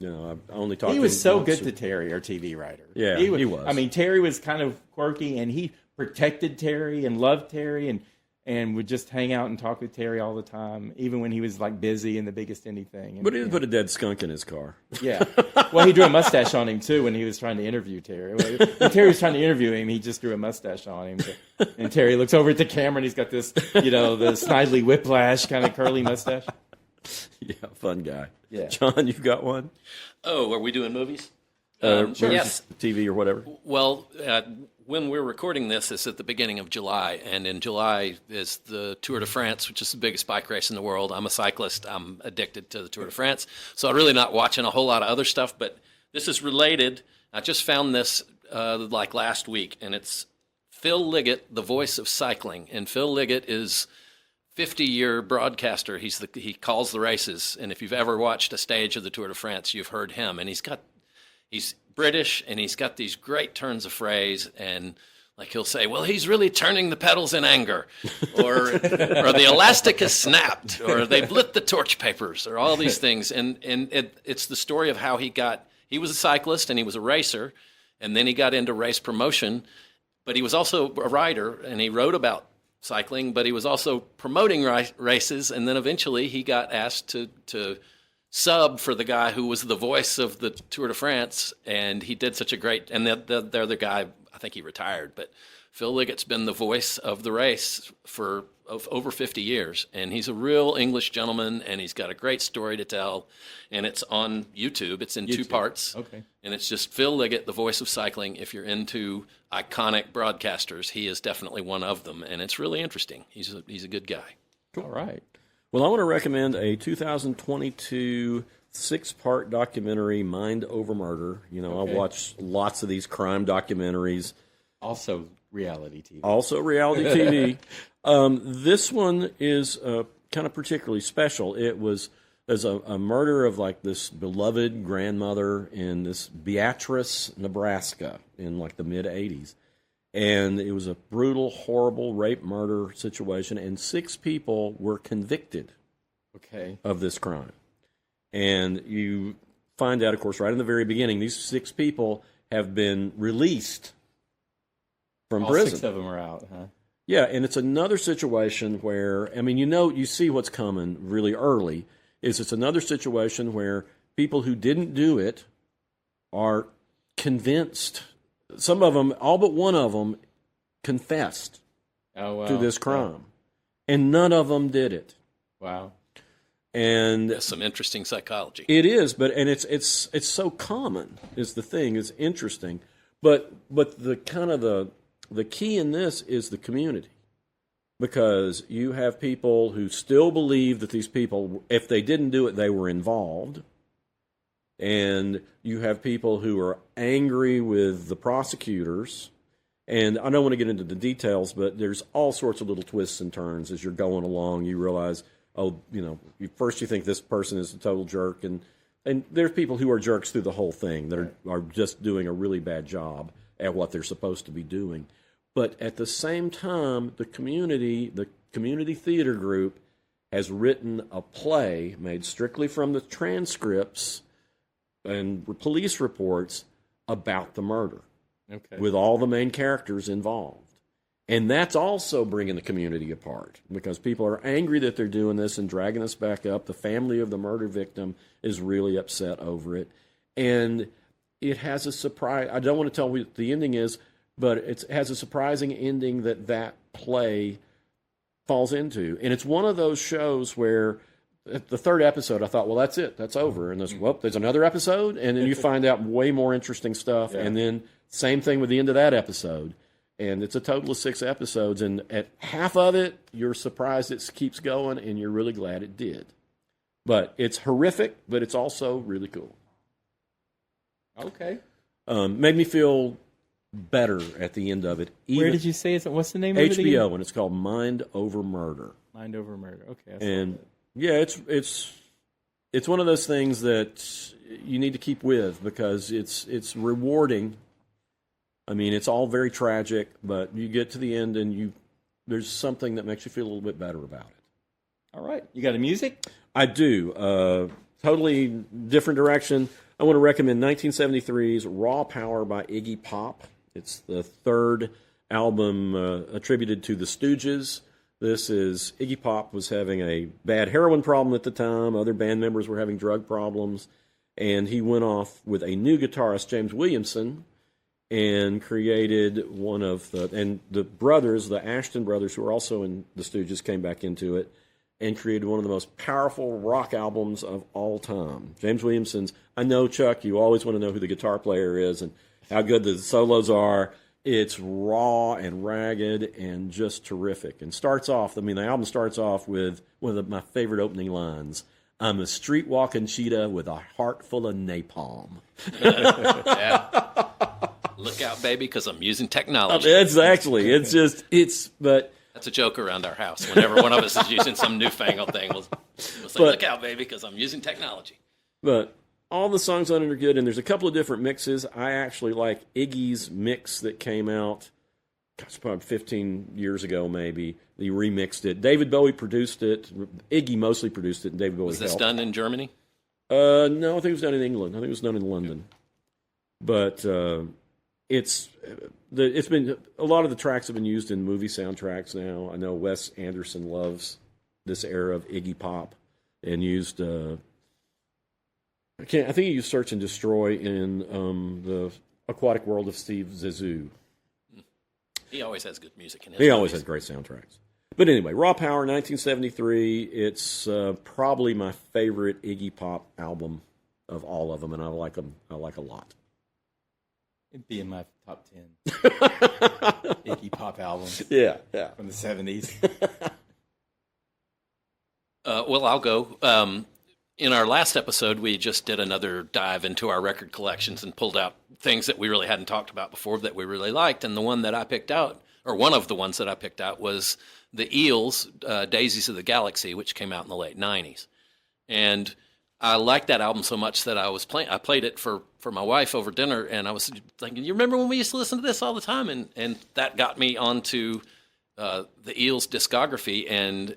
I only talked. He was so good to Terry, our TV writer. Yeah, he was. I mean, Terry was kind of quirky, and he protected Terry and loved Terry, and would just hang out and talk with Terry all the time, even when he was like busy in The Biggest Anything. And, but he didn't put a dead skunk in his car. Yeah. Well, he drew a mustache on him too when he was trying to interview Terry. When Terry was trying to interview him, he just drew a mustache on him. And Terry looks over at the camera, and he's got this, the Snidely Whiplash kind of curly mustache. Yeah, fun guy. Yeah. John, you've got one? Oh, are we doing movies? Yes. TV or whatever. Well, when we're recording this, it's at the beginning of July, and in July is the Tour de France, which is the biggest bike race in the world. I'm a cyclist. I'm addicted to the Tour de France, so I'm really not watching a whole lot of other stuff, but this is related. I just found this like last week, and it's Phil Liggett, the voice of cycling, and Phil Liggett is 50-year broadcaster. He calls the races, and if you've ever watched a stage of the Tour de France, you've heard him. And he's British, and he's got these great turns of phrase, and like he'll say, "Well, he's really turning the pedals in anger," or the elastic has snapped, or they've lit the torch papers, or all these things. And it's the story of how he was a cyclist and he was a racer, and then he got into race promotion, but he was also a writer, and he wrote about cycling, but he was also promoting races, and then eventually he got asked to sub for the guy who was the voice of the Tour de France, and he did such a great, and the other guy, I think he retired, but Phil Liggett's been the voice of the race for over 50 years, and he's a real English gentleman, and he's got a great story to tell, and it's on YouTube. It's in 2 parts. Okay. And it's just Phil Liggett, the voice of cycling. If you're into iconic broadcasters, he is definitely one of them, and it's really interesting. He's a good guy. All right. Well, I want to recommend a 2022 6-part documentary, Mind Over Murder. Okay. I watch lots of these crime documentaries. Also reality TV. Also reality TV. This one is kind of particularly special. There's a murder of like this beloved grandmother in this Beatrice, Nebraska in like the mid-'80s. And it was a brutal, horrible rape murder situation, and 6 people were convicted of this crime. And you find out, of course, right in the very beginning, these 6 people have been released from prison. 6 of them are out, huh? Yeah, and it's another situation where, you see what's coming really early, it's another situation where people who didn't do it are convinced. Some of them, all but one of them, confessed to this crime. And none of them did it. Wow. And that's some interesting psychology. It is, it's so common is the thing. It's interesting. But the kind of the key in this is the community. Because you have people who still believe that these people, if they didn't do it, they were involved. And you have people who are angry with the prosecutors. And I don't want to get into the details, but there's all sorts of little twists and turns as you're going along. You realize, first you think this person is a total jerk, and there's people who are jerks through the whole thing that are just doing a really bad job at what they're supposed to be doing. But at the same time, the community theater group has written a play made strictly from the transcripts and police reports about the murder, with all the main characters involved. And that's also bringing the community apart, because people are angry that they're doing this and dragging us back up. The family of the murder victim is really upset over it. And it has a surprise. I don't want to tell what the ending is, but it has a surprising ending that play falls into. And it's one of those shows where at the third episode, I thought, well, that's it. That's over. And there's another episode. And then you find out way more interesting stuff. Yeah. And then same thing with the end of that episode. And it's a total of 6 episodes. And at half of it, you're surprised it keeps going, and you're really glad it did. But it's horrific, but it's also really cool. Okay. Made me feel better at the end of it. Where did you say it? What's the name of it again? HBO, and it's called Mind Over Murder. Mind Over Murder. Okay. And yeah, it's one of those things that you need to keep with, because it's rewarding. I mean, it's all very tragic, but you get to the end and there's something that makes you feel a little bit better about it. All right. You got a music? I do. Totally different direction. I want to recommend 1973's Raw Power by Iggy Pop. It's the third album attributed to the Stooges. This is Iggy Pop was having a bad heroin problem at the time. Other band members were having drug problems. And he went off with a new guitarist, James Williamson, and created the brothers, the Ashton brothers, who are also in the Stooges, came back into it and created one of the most powerful rock albums of all time. James Williamson's, I know, Chuck, you always want to know who the guitar player is and how good the solos are. It's raw and ragged and just terrific. And the album starts off with one of my favorite opening lines. I'm a street-walking cheetah with a heart full of napalm. Yeah. Look out, baby, because I'm using technology. But that's a joke around our house. Whenever one of us is using some newfangled thing, we'll say, look out, baby, because I'm using technology. But all the songs on it are good, and there's a couple of different mixes. I actually like Iggy's mix that came out, probably 15 years ago, maybe. He remixed it. David Bowie produced it. Iggy mostly produced it, and David Bowie Was this helped. done in Germany? No, I think it was done in England. I think it was done in London. But it's been a lot of the tracks have been used in movie soundtracks now. I know Wes Anderson loves this era of Iggy Pop and used I think he used Search and Destroy in the Aquatic World of Steve Zissou. He always has good music in his He movies. always has great soundtracks. But anyway, Raw Power, 1973. It's probably my favorite Iggy Pop album of all of them, and I like them. I like a lot. It'd be in my top 10 Iggy Pop albums. Yeah. From the 70s. Well, I'll go. In our last episode, we just did another dive into our record collections and pulled out things that we really hadn't talked about before that we really liked. And the one that I picked out, or one of the ones that I picked out, was the Eels, Daisies of the Galaxy, which came out in the late 90s. And I liked that album so much that I played it for my wife over dinner, and I was thinking, you remember when we used to listen to this all the time? And that got me onto the Eels discography, and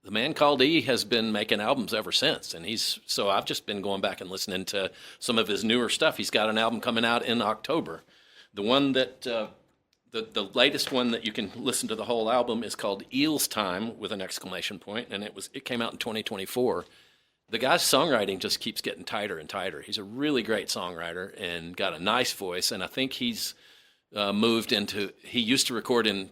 the man called E has been making albums ever since. And so I've just been going back and listening to some of his newer stuff. He's got an album coming out in October. The one that, the latest one that you can listen to the whole album is called Eels Time with an exclamation point, and it came out in 2024. The guy's songwriting just keeps getting tighter and tighter. He's a really great songwriter and got a nice voice. And I think he's moved into, he used to record in,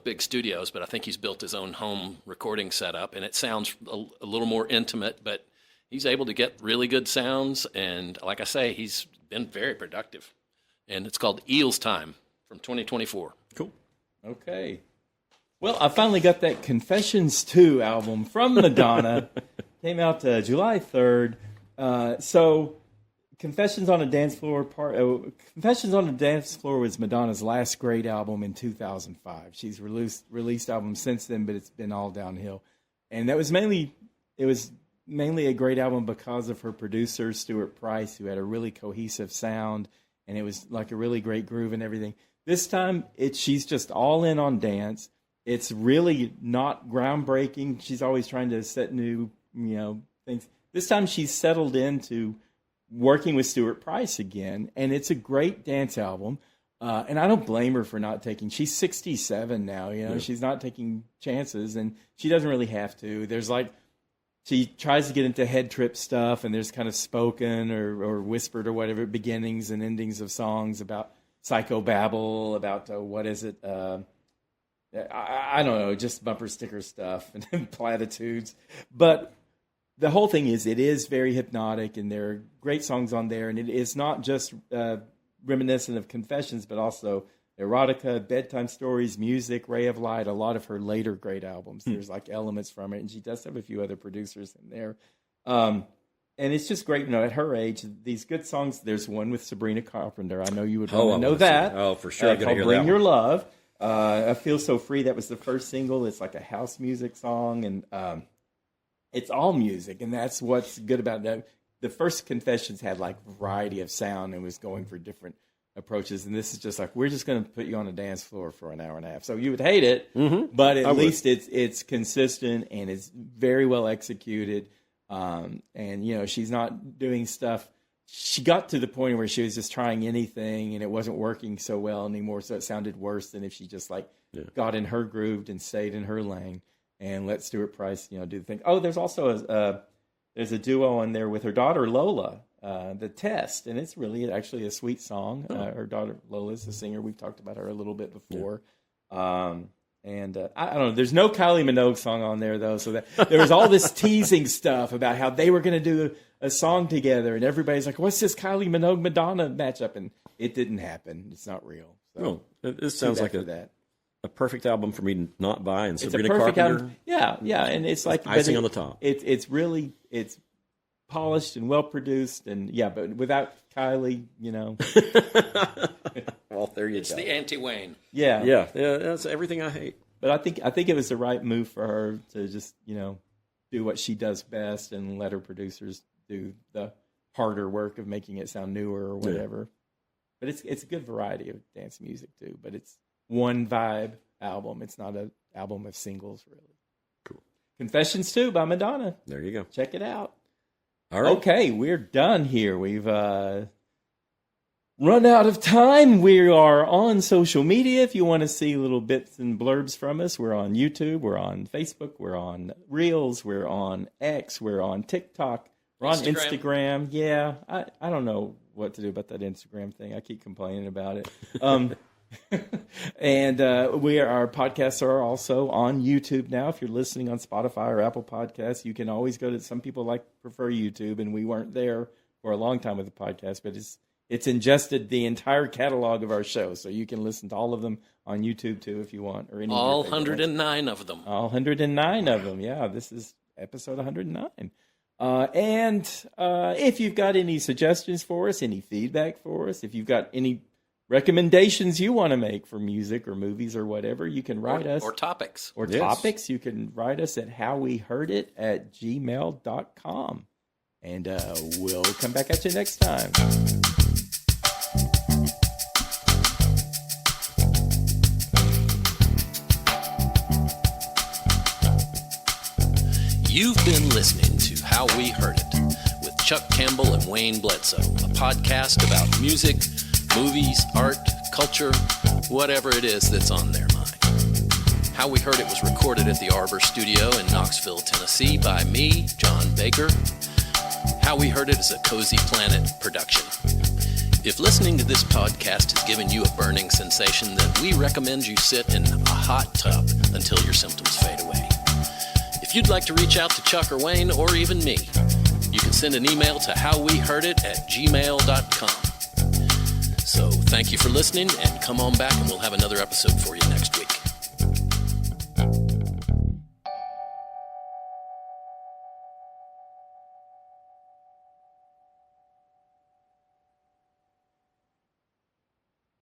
big studios, but I think he's built his own home recording setup, and it sounds a little more intimate, but he's able to get really good sounds. And like I say, he's been very productive. And it's called Eels Time from 2024. Cool. Okay. Well, I finally got that Confessions 2 album from Madonna. Came out July 3rd. So Confessions on a Dance Floor Confessions on a Dance Floor was Madonna's last great album in 2005. She's released albums since then, but it's been all downhill. And it was mainly a great album because of her producer, Stuart Price, who had a really cohesive sound, and it was like a really great groove and everything. This time, she's just all in on dance. It's really not groundbreaking. She's always trying to set new, things. This time, she's settled into working with Stuart Price again, and it's a great dance album. And I don't blame her for not taking. She's 67 now. She's not taking chances, and she doesn't really have to. There's she tries to get into head trip stuff, and there's kind of spoken or whispered or whatever beginnings and endings of songs about psychobabble, about what is it? I don't know, just bumper sticker stuff and platitudes. But the whole thing is, it is very hypnotic, and there are great songs on there, and it is not just reminiscent of Confessions, but also erotica, bedtime stories, music, Ray of Light, a lot of her later great albums. There's like elements from it, and she does have a few other producers in there. And it's just great, at her age, these good songs. There's one with Sabrina Carpenter. I know you would want to know that. Oh, for sure. Called Bring Your Love. I Feel So Free. That was the first single. It's like a house music song, and it's all music, and that's what's good about that. The first Confessions had like variety of sound and was going for different approaches, and this is just like, we're just going to put you on a dance floor for an hour and a half. So you would hate it, but at least it's consistent and it's very well executed. And she's not doing stuff. She got to the point where she was just trying anything, and it wasn't working so well anymore. So it sounded worse than if she just got in her groove and stayed in her lane and let Stuart Price, do the thing. Oh, there's also there's a duo on there with her daughter Lola, The Test, and it's really actually a sweet song. Her daughter Lola is a singer. We've talked about her a little bit before. And I don't know. There's no Kylie Minogue song on there, though. So there was all this teasing stuff about how they were going to do a song together. And everybody's like, what's this Kylie Minogue-Madonna matchup? And it didn't happen. It's not real. So this sounds like a perfect album for me to not buy. And Sabrina Carpenter. Album. Yeah. And it's like icing on the top. It's really polished and well-produced. And, but without Kylie, Well, there you go. It's the anti-Wayne. Yeah. That's everything I hate. But I think it was the right move for her to just do what she does best and let her producers do the harder work of making it sound newer or whatever. But it's a good variety of dance music too. But it's one vibe album. It's not an album of singles really. Cool. Confessions 2 by Madonna. There you go. Check it out. All right. Okay, we're done here. We've run out of time. We are on social media. If you want to see little bits and blurbs from us, we're on YouTube, we're on Facebook, we're on Reels, we're on X, we're on TikTok, we're on Instagram. Yeah, I don't know what to do about that Instagram thing. I keep complaining about it. And our podcasts are also on YouTube now. If you're listening on Spotify or Apple Podcasts, you can always go to. Some people prefer YouTube, and we weren't there for a long time with the podcast, but it's ingested the entire catalog of our shows, so you can listen to all of them on YouTube too if you want, or any all 109 of them. All 109 of them. Yeah, this is episode 109. And if you've got any suggestions for us, any feedback for us, if you've got any recommendations you want to make for music or movies or whatever, you can write us. Or topics. Topics. You can write us at howweheardit@gmail.com. And we'll come back at you next time. You've been listening to How We Heard It with Chuck Campbell and Wayne Bledsoe, a podcast about music, movies, art, culture, whatever it is that's on their mind. How We Heard It was recorded at the Arbor Studio in Knoxville, Tennessee by me, John Baker. How We Heard It is a Cozy Planet production. If listening to this podcast has given you a burning sensation, then we recommend you sit in a hot tub until your symptoms fade away. If you'd like to reach out to Chuck or Wayne or even me, you can send an email to howweheardit@gmail.com. So thank you for listening, and come on back and we'll have another episode for you next week.